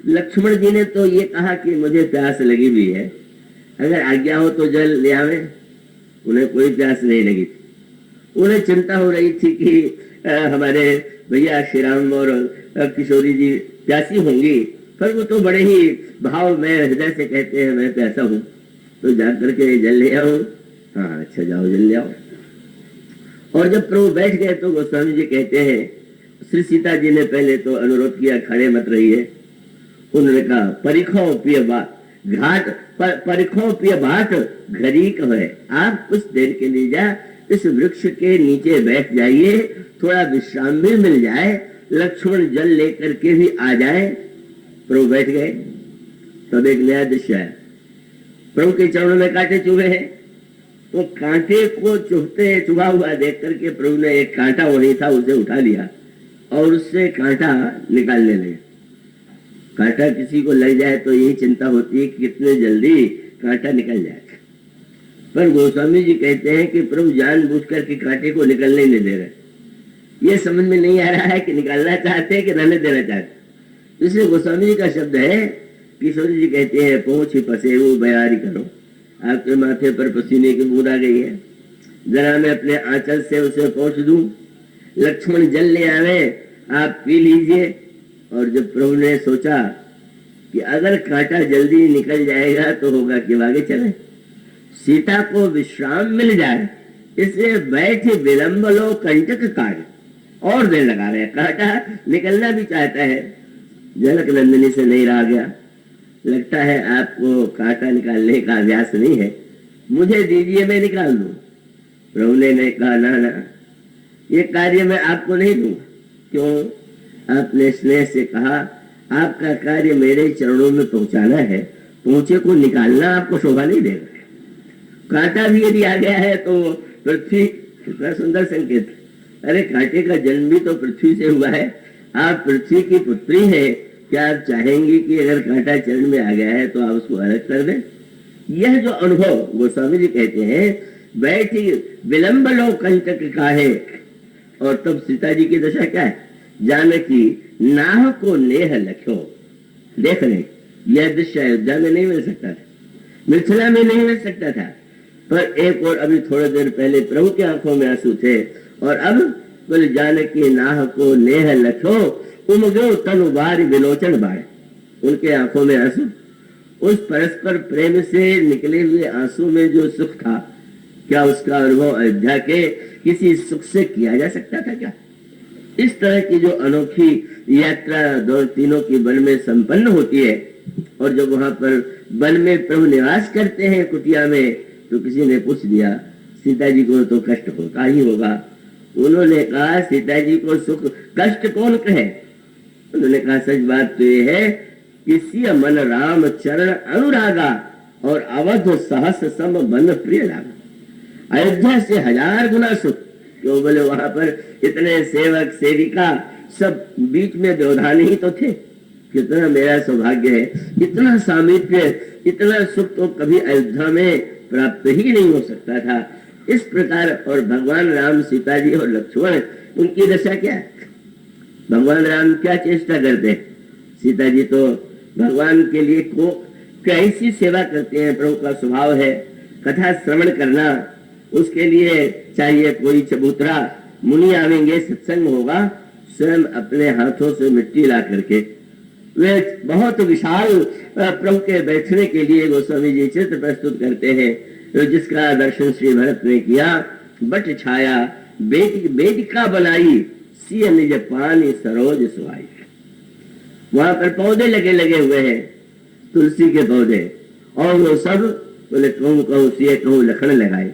लक्ष्मण जी ने तो ये कहा कि मुझे प्यास लगी हुई है, अगर आज्ञा हो तो जल ले आवे। उन्हें कोई प्यास नहीं लगी थी। उन्हें चिंता हो रही थी कि हमारे भैया श्री राम और किशोरी जी प्यासी होंगी, पर वो तो बड़े ही भाव में हृदय से कहते हैं मैं प्यासा हूँ तो जाकर के जल ले आओ। हाँ अच्छा जाओ जल ले आओ। और जब प्रभु बैठ गए तो गोस्वामी जी कहते हैं श्री सीता जी ने पहले तो अनुरोध किया खड़े मत रहिए। उन्होंने कहा परिखो पिय घाट परिखो पिय बाट घड़ी कहे, आप कुछ देर के लिए जा इस वृक्ष के नीचे बैठ जाइए, थोड़ा विश्राम भी मिल जाए, लक्ष्मण जल लेकर के भी आ जाए। प्रभु बैठ गए। तब एक नया दृश्य आया। प्रभु के चरणों में कांटे चुभे हैं, तो कांटे को चुभा हुआ देख करके प्रभु ने एक कांटा वही था उसे उठा लिया और उससे कांटा निकालने लगे। कांटा किसी को लग जाए तो यही चिंता होती है कि कितने जल्दी कांटा निकल जाए, पर गोस्वामी जी कहते हैं कि प्रभु जानबूझ करके कांटे को निकलने नहीं दे रहे। ये समझ में नहीं आ रहा है कि निकालना चाहते हैं कि रहने देना चाहते। इसलिए गोस्वामी जी का शब्द है, किशोरी जी कहते हैं पहुंच ही फंसे वो बयारी करो, आपके माथे पर पसीने की बूंद आ गई है, जरा मैं अपने आंचल से उसे पहुंच दूं, लक्ष्मण जल ले आवे, आप पी लीजिए। और जब प्रभु ने सोचा कि अगर कांटा जल्दी निकल जाएगा तो होगा कि आगे चले, सीता को विश्राम मिल जाए, इसलिए बैठे विलंब लो कंटक काट, और देर लगा रहे। कांटा निकलना भी चाहता है, जनक नंदिनी से नहीं रहा गया। लगता है आपको कांटा निकालने का अभ्यास नहीं है, मुझे दीजिए मैं निकाल दूं। प्रभु ने कहा ना ना, ये कार्य मैं आपको नहीं दूंगा। क्यों? आपने स्नेह से कहा आपका कार्य मेरे चरणों में पहुंचाना है, पहुंचे को निकालना आपको शोभा नहीं देगा। कांटा भी यदि आ गया है तो पृथ्वी, कितना सुंदर संकेत। अरे कांटे का जन्म भी तो पृथ्वी से हुआ है, आप पृथ्वी की पुत्री है, क्या आप चाहेंगे कि अगर कांटा चरण में आ गया है तो आप उसको अलग कर दें? यह जो अनुभव गोस्वामी जी कहते हैं बैठी विलंब लो कंटक का है। और तब सीता जी की दशा क्या है? जानकी नाह को नेह लख्यो। देख रहे यह दृश्य अयोध्या में नहीं मिल सकता था, मिथिला में नहीं मिल सकता था, पर एक और अभी थोड़ी देर पहले प्रभु की आंखों में आंसू थे और अब बोले जानकी नाह को नेह लख्यो उमगो तनु बार विलोचन बाढ़। उनके आंखों में आंसू, उस परस्पर प्रेम से निकले हुए आंसू में जो सुख था, क्या उसका अनुभव अयोध्या के किसी सुख से किया जा सकता था क्या? इस तरह की जो अनोखी यात्रा दो तीनों की वन में संपन्न होती है, और जब वहां पर वन में प्रभु निवास करते हैं कुटिया में, तो किसी ने पूछ दिया सीता जी को तो कष्ट होता ही होगा। उन्होंने कहा सीता जी को सुख कष्ट कौन कहे? उन्होंने कहा सच बात तो ये है कि मन राम चरण अनुरागा और अवध सहस सम मन प्रिय लागा। अयोध्या से 1000 गुना सुख। क्यों? बोले वहां पर इतने सेवक सेविका सब बीच में व्यवधान ही तो थे। कितना मेरा सौभाग्य है, इतना सामीप्य, इतना सुख तो कभी अयोध्या में प्राप्त ही नहीं हो सकता था। इस प्रकार और भगवान राम, सीता जी और लक्ष्मण, उनकी दशा क्या है? भगवान राम क्या चेष्टा करते हैं, सीता जी तो भगवान के लिए को कैसी सेवा करते हैं। प्रभु का स्वभाव है कथा श्रवण करना, उसके लिए चाहिए कोई चबूतरा, मुनि आवेंगे, सत्संग होगा, स्वयं अपने हाथों से मिट्टी ला करके वे बहुत विशाल प्रभु के बैठने के लिए गोस्वामी जी चित्र प्रस्तुत करते हैं, जिसका दर्शन श्री भरत ने किया। बट छाया बेटिका बनाई, सिय निज पानी सरोज सुहाई। वहां पर पौधे लगे हुए हैं, तुलसी के पौधे, और वो सब बोले कहूँ कहूँ सिय कहूँ लखन लगाए।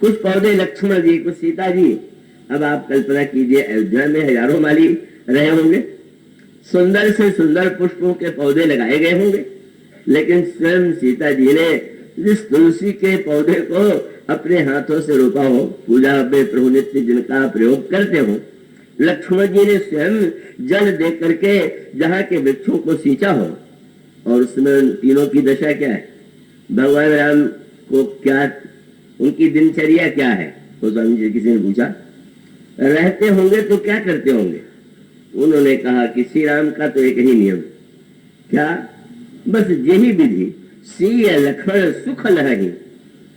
कुछ पौधे लक्ष्मण जी, कुछ सीता जी। अब आप कल्पना कीजिए, अयोध्या में हजारों माली रहे होंगे, सुंदर से सुंदर पुष्पों के पौधे लगाए गए होंगे, लेकिन स्वयं सीता जी ने जिस तुलसी के पौधे को अपने हाथों से रोपा हो, पूजा में प्रभु नित्य जिनका प्रयोग करते हो, लक्ष्मण जी ने स्वयं जल दे करके जहाँ के वृक्षों को सींचा हो। और उसमें तीनों की दशा क्या है, भगवान राम को क्या, उनकी दिनचर्या क्या है, तो स्वामी जी किसी ने पूछा, रहते होंगे तो क्या करते होंगे। उन्होंने कहा कि श्री राम का तो एक ही नियम, क्या, बस यही विधि, सिय लखन सुख लहही,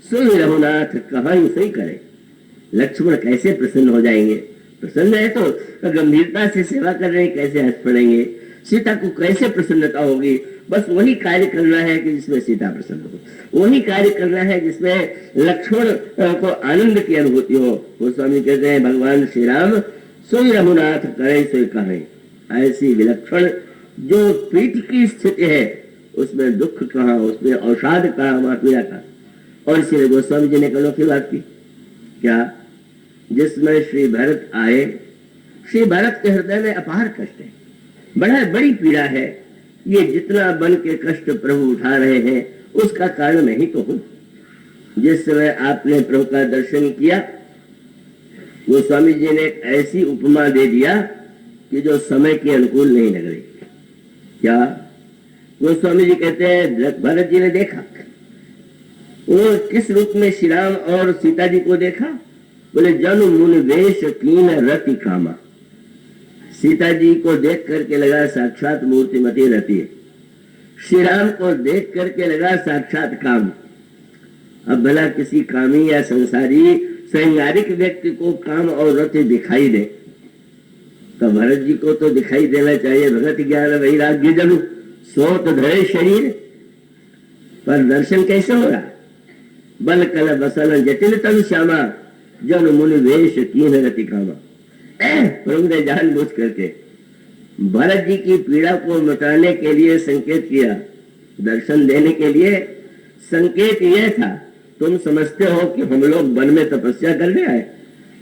सुन रघुनाथ कहाई सही करे। लक्ष्मण कैसे प्रसन्न हो जाएंगे, प्रसन्न है तो गंभीरता से सेवा कर रहे हैं, कैसे हंस पड़ेंगे। सीता को कैसे प्रसन्नता होगी, बस वही कार्य करना है कि जिसमें सीता प्रसन्न हो, वही कार्य करना है जिसमें लक्ष्मण को आनंद की अनुभूति हो। वो स्वामी कहते हैं भगवान श्री राम सोई रघुनाथ करे सोई कहे। ऐसी विलक्षण जो पीठ की स्थिति है, उसमें दुख कहाँ, उसमें औषाध कहाँ, वहां पीड़ा कहाँ। और इसीलिए गोस्वामी जी ने कल की बात की, क्या, जिसमें श्री भरत आए, श्री भरत के हृदय में अपार कष्ट है, बड़ी पीड़ा है। ये जितना बन के कष्ट प्रभु उठा रहे हैं, उसका कारण मैं ही तो हूं। जिस समय आपने प्रभु का दर्शन किया, वो स्वामी जी ने ऐसी उपमा दे दिया कि जो समय के अनुकूल नहीं लग रही। क्या, वो स्वामी जी कहते हैं भरत जी ने देखा, वो किस रूप में श्री राम और सीता जी को देखा, बोले जन मुन वेश कीन रति कामा। सीता जी को देख करके लगा साक्षात मूर्तिमती रहती है, श्री राम को देख करके लगा साक्षात काम। अब भला किसी कामी या संसारी संसारिक व्यक्ति को काम और रति दिखाई दे, तो भरत जी को तो दिखाई देना चाहिए भगत ज्ञान वैराग्य जनु सोत धरे शरीर, पर दर्शन कैसे हो रहा, बल कल बसल जटिल तन श्यामा, जन मुनि वेश कीन रति कामा। प्रभु ने जानबूझ करके भरत जी की पीड़ा को मिटाने के लिए संकेत किया, दर्शन देने के लिए संकेत यह था, तुम समझते हो कि हम लोग वन में तपस्या करने आए,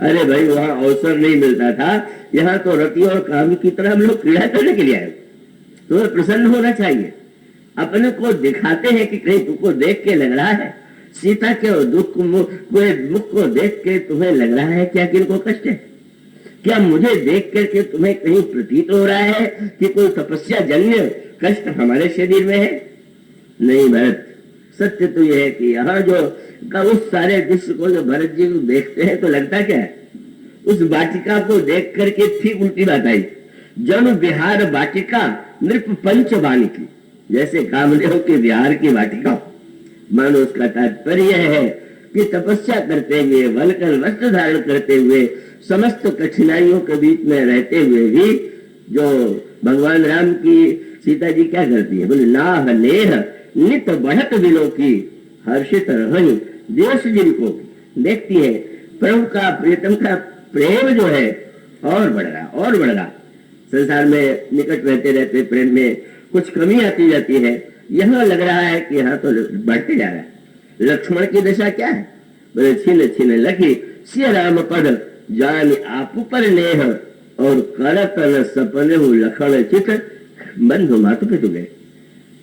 अरे भाई वहां अवसर नहीं मिलता था, यहाँ तो रति और काम की तरह हम लोग क्रीड़ा करने के लिए आए। तुम्हें प्रसन्न होना चाहिए, अपने को दिखाते हैं कि कहीं तुमको देख के लग रहा है, सीता के दुख मुख को देख के तुम्हें लग रहा है क्या कि इनको कष्ट है, क्या मुझे देख करके तुम्हें कहीं प्रतीत हो रहा है कि कोई तपस्या जन्य कष्ट हमारे शरीर में है। नहीं भरत, सत्य तो यह है कि यहाँ जो का उस सारे दृश्य को जो भरत जी को देखते हैं तो लगता क्या है, उस वाटिका को देख करके ठीक उल्टी बात आई, जन विहार वाटिका नृप पंच वाणी की, जैसे कामदेव के विहार की वाटिका। मानो उसका तात्पर्य है कि तपस्या करते हुए, वलकर वस्त्र धारण करते हुए, समस्त कठिनाइयों के बीच में रहते हुए भी जो भगवान राम की सीता जी क्या करती है, बोले नाह नेह नित बढ़त विलो की, हर्षित रहनी देश जिनको देखती है। प्रभु का प्रीतम का प्रेम जो है और बढ़ रहा। संसार में निकट रहते रहते प्रेम में कुछ कमी आती जाती है, यहाँ लग रहा है कि यहाँ तो बढ़ते जा रहा है। लक्ष्मण की दशा क्या है, बोले छिन छिन लखी सिय राम पद जान आप पर नेह, और करतन सपने लखन चित बंधु मातु पितु गए।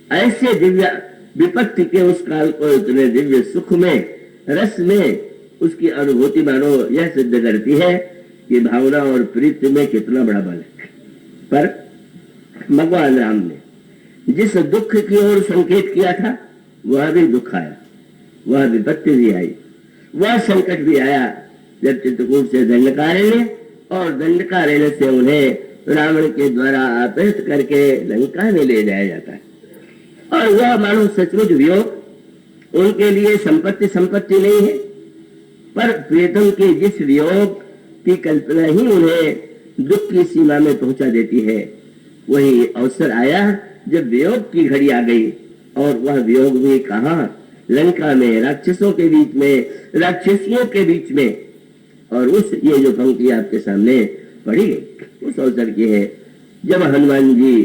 ऐसे दिव्य विपत्ति के उस काल को इतने दिव्य सुख में, रस में उसकी अनुभूति मानो यह सिद्ध करती है कि भावना और प्रीति में कितना बड़ा बल है। पर भगवान राम ने जिस दुख की ओर संकेत किया था, वह भी दुख आया, वह विपत्ति भी आई, वह संकट भी आया, जब चित्रकूट से दंडकारण्य और दंडकारण्य से उन्हें रावण के द्वारा अपहृत करके लंका में ले जाया जाता है। और वह मानो सचमुच वियोग उनके लिए संपत्ति नहीं है, पर प्रियतम के जिस वियोग की कल्पना ही उन्हें दुख की सीमा में पहुंचा देती है, वही अवसर आया जब वियोग की घड़ी आ गई। और वह वियोग भी कहाँ, लंका में, राक्षसों के बीच में, राक्षसियों के बीच में। और उस ये जो पंक्ति आपके सामने पढ़ी उस अवसर की है जब हनुमान जी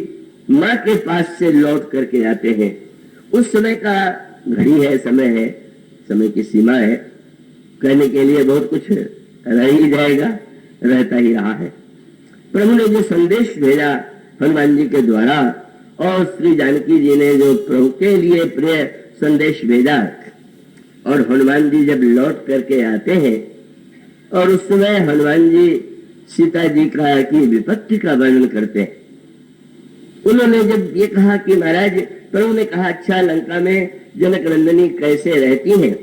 माँ के पास से लौट करके आते हैं। उस समय का घड़ी है, समय की सीमा है, कहने के लिए बहुत कुछ रह ही जाएगा, रहता ही रहा है। प्रभु ने जो संदेश भेजा हनुमान जी के द्वारा, और श्री जानकी जी ने जो प्रभु के लिए प्रिय संदेश भेजा, और हनुमान जी जब लौट करके आते हैं और उस समय हनुमान जी सीता जी की विपत्ति का वर्णन करते हैं। उन्होंने जब ये कहा कि महाराज, प्रभु ने कहा अच्छा लंका में जनक नंदिनी कैसे रहती हैं,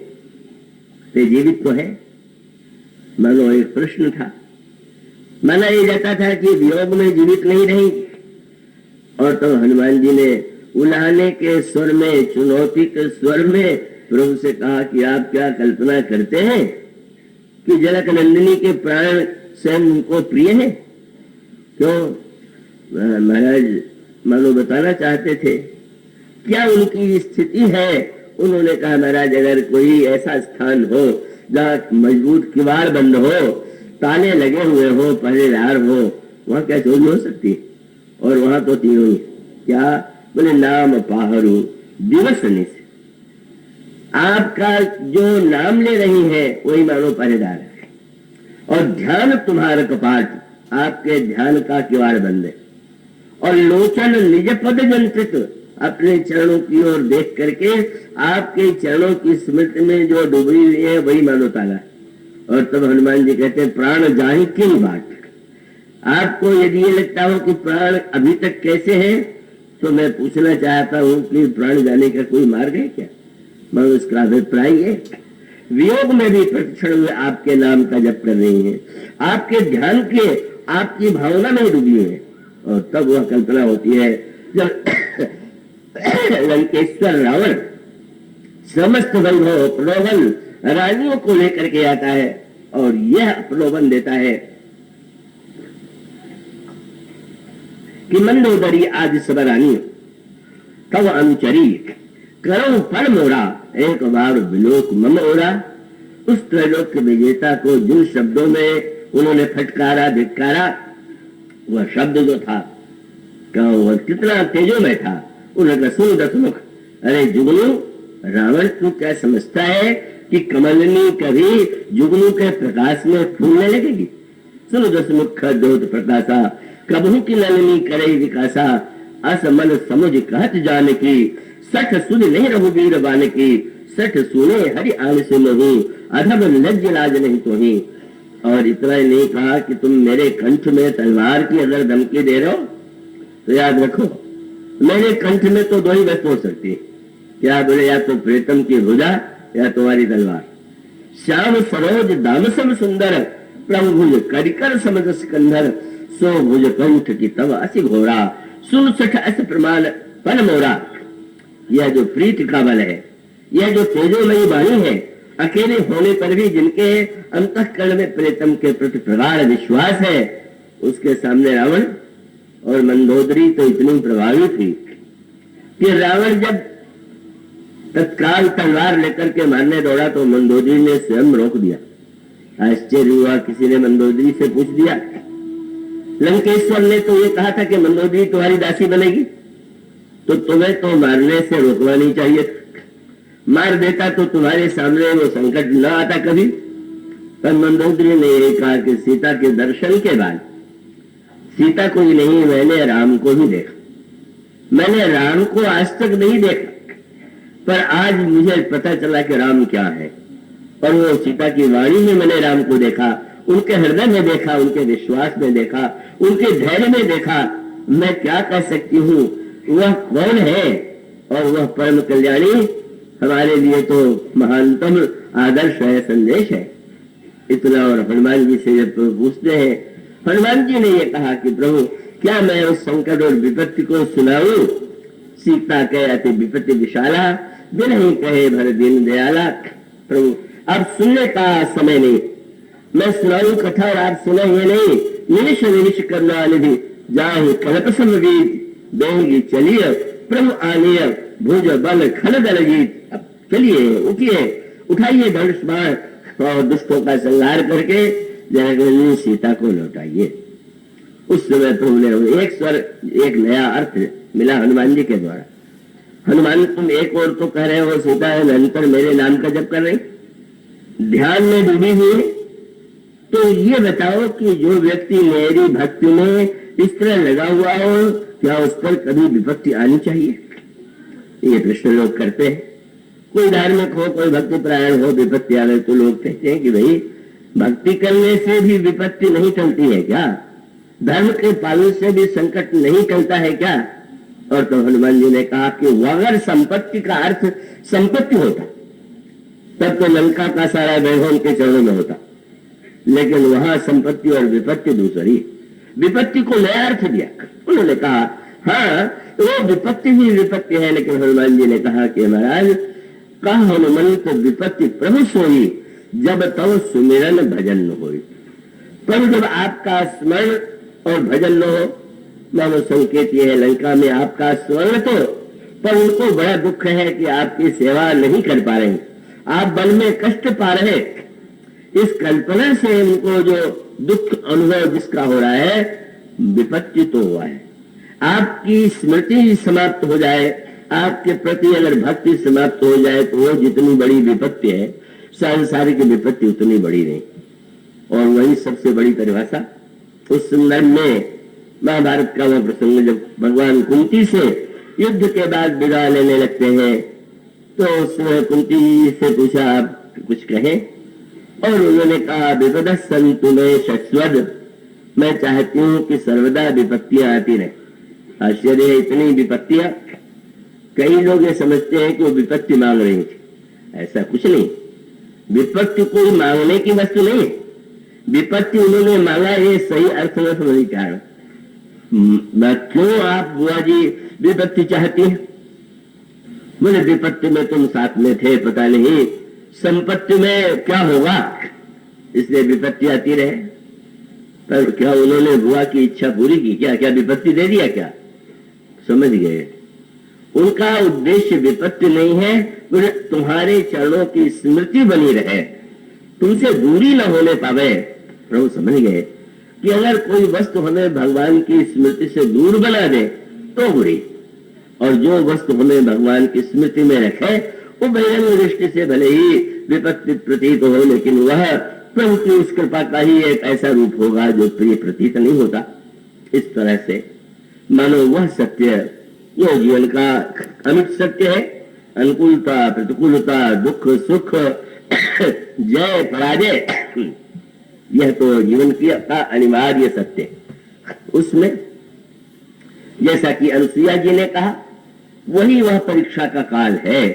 तो जीवित तो है। मानो एक प्रश्न था, माना ये जाता था कि वियोग में जीवित नहीं रहेंगी। और तो हनुमान जी ने उलाहने के स्वर में, चुनौती के स्वर में प्रभु से कहा कि आप क्या कल्पना करते हैं कि जनक नंदिनी के प्राण स्वयं उनको प्रिय है? क्यों महाराज मानो बताना चाहते थे क्या उनकी स्थिति है। उन्होंने कहा महाराज, अगर कोई ऐसा स्थान हो जहाँ मजबूत किवाड़ बंद हो, ताले लगे हुए हो, पहरेदार हो, वहां क्या चोरी हो सकती है? और वहां तो तीनों ही क्या बोले, नाम पाहरू दिवस निश। आपका जो नाम ले रही है वही मानो पहरेदार है, और ध्यान तुम्हारा कपाट, आपके ध्यान का किवाड़ बंद है। और लोचन निज पद जंत्रित, अपने चरणों की ओर देख करके आपके चरणों की स्मृति में जो डूबी हुई है वही मानो ताला। और तब हनुमान जी कहते हैं प्राण जाहि किन बाट। आपको यदि ये लगता हो कि प्राण अभी तक कैसे है, तो मैं पूछना चाहता हूं कि प्राण जाने का कोई मार्ग है क्या? मैं उसका अभिप्राय है वियोग में भी प्रतिक्षण हुए आपके नाम का जप कर रही है, आपके ध्यान के, आपकी भावना में डूबी है। और तब वह कल्पना होती है जब लंकेश्वर रावण समस्त वैभव प्रलोभन रानियों को लेकर के आता है, और यह प्रलोभन देता है कि मंदोदरी आज सब रानी तब अनुचरी करो पर मोरा, एक बार विलोक मम ओरा। उस त्रैलोक के विजेता को जिन शब्दों में उन्होंने फटकारा, धिक्कारा, वह शब्द जो था वह कितना तेजो में था। उन्होंने सुन दसमुख, अरे जुगनू, रावण तू क्या समझता है कि कमलनी कभी जुगनू के प्रकाश में फूलने लगेगी? सुन दसमुख द्योत प्रकाशा, कबहू की नलिनी करे विकासा। अस मन समुझ कहत जान की, सठ सुन नहीं रहु वीर बान की। सठ सुने हरि आन से नहीं, अधम लज्ज लाज नहीं तो ही। और इतना ही नहीं कहा कि तुम मेरे कंठ में तलवार की अगर धमकी दे रहे हो तो याद रखो, मेरे कंठ में तो दो ही वस्तु हो सकती है। क्या बोले, या तो प्रीतम की भुजा या तुम्हारी तलवार। श्याम सरोज दामसम सुंदर, प्रभु भुज करिकर समझ सिकंदर। सो भुज कंठ की तब असी घोरा, सुन सठ अस प्रमाण पन मोरा। यह जो प्रीत का बल है, यह जो तेजोमयी वाणी है, अकेले होने पर भी जिनके अंतःकरण में प्रीतम के प्रति प्रगाढ़ विश्वास है, उसके सामने रावण और मंदोदरी तो इतनी प्रभावी थी कि रावण जब तत्काल तलवार लेकर के मारने दौड़ा तो मंदोदरी ने स्वयं रोक दिया। आश्चर्य हुआ, किसी ने मंदोदरी से पूछ दिया। लंकेश्वर ने तो ये कहा था कि मंदोदरी तुम्हारी दासी बनेगी, तो तुम्हें तो मारने से रोकना नहीं चाहिए। मार देता तो तुम्हारे सामने वो संकट न आता कभी। पर मंदोदरी ने यही कहा कि सीता के दर्शन के बाद, सीता को ही नहीं, मैंने राम को ही देखा। मैंने राम को आज तक नहीं देखा, पर आज मुझे पता चला कि राम क्या है। और वो सीता की वाणी में मैंने राम को देखा, उनके हृदय में देखा, उनके विश्वास में देखा, उनके धैर्य में देखा। मैं क्या कह सकती हूँ, वह कौन है? और वह परम कल्याणी हमारे लिए तो महानतम आदर्श है, संदेश है। इतना और हनुमान जी से जब पूछते हैं, हनुमान जी ने यह कहा कि प्रभु क्या मैं उस संकट और विपत्ति को सुनाऊं? सीता कहे अति विपत्ति विशाला, बिरही कहे भर दीन दयाला। प्रभु अब सुनने का समय नहीं, मैं सुनाऊं कथा और आप सुने ये नहीं। निमिष निमिष करना निधि जाहि कल्प समवीत, देंगी चलिए प्रभु आनिय भुज बल खल दल जीत। अब चलिए, उठिए, उठाइए धनुष बाण और दुष्टों का संहार करके जनक सीता को लौटाइए। उस समय प्रभु ने एक स्वर, एक नया अर्थ मिला हनुमान जी के द्वारा। हनुमान, तुम एक और तो कह रहे हो सीता निरंतर मेरे नाम का जप कर रही, ध्यान में डूबी हुई, तो ये बताओ कि जो व्यक्ति मेरी भक्ति में इस तरह लगा हुआ हो, क्या उस पर कभी विपत्ति आनी चाहिए? ये प्रश्न लोग करते हैं। कोई धार्मिक हो, कोई भक्ति परायण हो, विपत्ति आ गई तो लोग कहते हैं कि भाई भक्ति करने से भी विपत्ति नहीं टलती है क्या? धर्म के पालन से भी संकट नहीं टलता है क्या? और तो हनुमान जी ने कहा कि अगर संपत्ति का अर्थ संपत्ति होता तब तो लंका का सारा वैभव उनके चरणों में होता, लेकिन वहां संपत्ति और विपत्ति दूसरी। विपत्ति को नया अर्थ दिया। उन्होंने कहा हाँ वो विपत्ति ही विपत्ति है, लेकिन हनुमान जी ने कहा कि महाराज कहा हनुमंत विपत्ति प्रभु सोई, जब तब सुमिरन भजन न होई। पर जब आपका स्मरण और भजन न हो, मानो संकेत ये है लंका में आपका स्मरण तो, पर उनको बड़ा दुख है कि आपकी सेवा नहीं कर पा रहे, आप बल में कष्ट पा रहे। इस कल्पना से उनको जो दुख अनुभव जिसका हो रहा है, विपत्ति तो हुआ है। आपकी स्मृति समाप्त हो जाए, आपके प्रति अगर भक्ति समाप्त हो जाए तो वो जितनी बड़ी विपत्ति है, सांसारिक विपत्ति उतनी बड़ी नहीं। और वही सबसे बड़ी परिभाषा उस संदर्भ में महाभारत का वह प्रसंग, जब भगवान कुंती से युद्ध के बाद विदा लेने लगते हैं, तो उसने कुंती से पूछा आप कुछ कहें, और उन्होंने कहा विपद संतु में शश्वद, मैं चाहती हूं कि सर्वदा विपत्तियां आती रहे। आश्चर्य है, इतनी विपत्तियां। कई लोग ये समझते हैं कि वो विपत्ति मांग रही थी, ऐसा कुछ नहीं। विपत्ति कोई मांगने की वस्तु नहीं है। विपत्ति उन्होंने मांगा, ये सही अर्थ में समझ कारण। क्यों आप बुआ जी विपत्ति चाहती है? बोले विपत्ति में तुम साथ में थे, पता नहीं संपत्ति में क्या होगा, इसलिए विपत्ति आती रहे। पर क्या उन्होंने बुआ की इच्छा पूरी की? क्या क्या विपत्ति दे दिया क्या? समझ गए, उनका उद्देश्य विपत्ति नहीं है, तुम्हारे चरणों की स्मृति बनी रहे, तुमसे दूरी न होने पावे। प्रभु समझ गए कि अगर कोई वस्तु हमें भगवान की स्मृति से दूर बना दे तो बुरी, और जो वस्तु हमें भगवान की स्मृति में रखे वो बहिरंग दृष्टि से भले ही विपत्ति प्रतीत हो, लेकिन वह प्रभु की उस कृपा का ही एक ऐसा रूप होगा जो प्रिय प्रतीत नहीं होता। इस तरह से मानो वह सत्य जो जीवन का अमिट सत्य है, अनुकूलता प्रतिकूलता, दुख सुख, जय पराजय, यह तो जीवन की का अनिवार्य सत्य। उसमें जैसा कि अनुसुईया जी ने कहा, वही वह परीक्षा का काल है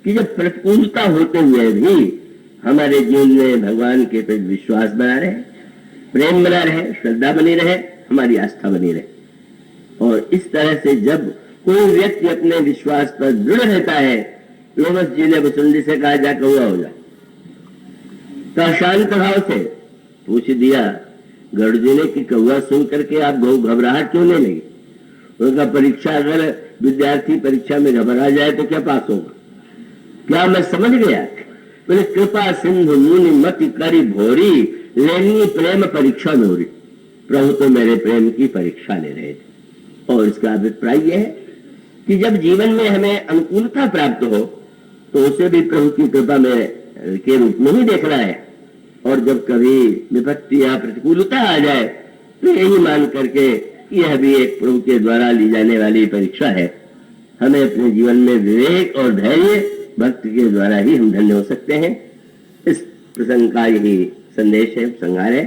कि जब प्रतिकूलता होते हुए भी हमारे जीवन में भगवान के प्रति विश्वास बना रहे, प्रेम बना रहे, श्रद्धा बनी रहे, हमारी आस्था बनी रहे। और इस तरह से जब कोई व्यक्ति अपने विश्वास पर दृढ़ रहता है, लोमस जी ने वसुंधरा से कहा जा कौआ हो जा, तो शांत भाव से पूछ दिया गरुड़ जी ने कि कौआ सुन करके आप घबराहट क्यों नहीं लगी? उनका परीक्षा, अगर विद्यार्थी परीक्षा में घबरा जाए तो क्या पास होगा? क्या मैं समझ गया? बोले कृपा सिंधु मुनि मति करी भोरी, लेनी प्रेम परीक्षा मोरी। प्रभु तो मेरे प्रेम की परीक्षा ले रहे थे। और इसका अभिप्राय यह है कि जब जीवन में हमें अनुकूलता प्राप्त हो तो उसे भी प्रभु की कृपा में के रूप में ही देखना है, और जब कभी विपत्ति या प्रतिकूलता आ जाए तो यही मान करके यह भी एक प्रभु के द्वारा ली जाने वाली परीक्षा है। हमें अपने जीवन में विवेक और धैर्य भक्ति के द्वारा ही हम धन्य हो सकते हैं। इस प्रसंग का यही संदेश है, संहार है।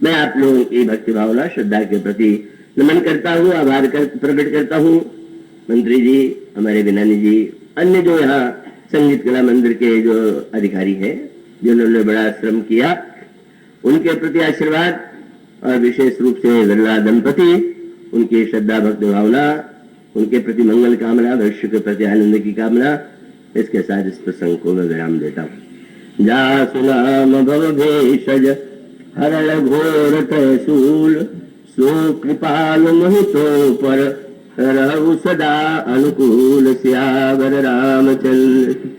मैं आप लोगों की भक्ति भावना श्रद्धा के प्रति नमन करता हूँ, आभार प्रकट करता हूँ। मंत्री जी, हमारे विनानी जी, अन्य जो यहाँ संगीत कला मंदिर के जो अधिकारी हैं जिन्होंने बड़ा श्रम किया, उनके प्रति आशीर्वाद, और विशेष रूप से विरला दंपति, उनकी श्रद्धा भक्ति भावना, उनके प्रति मंगल कामना, भविष्य के प्रति आनंद की कामना, इसके साथ इस प्रसंग को मैं विराम देता हूँ। जा सुनाम भव भेषज हरण घोर तहसूल, सो कृपाल मोहितो पर रहु सदा अनुकूल, सियावर रामचंद्र।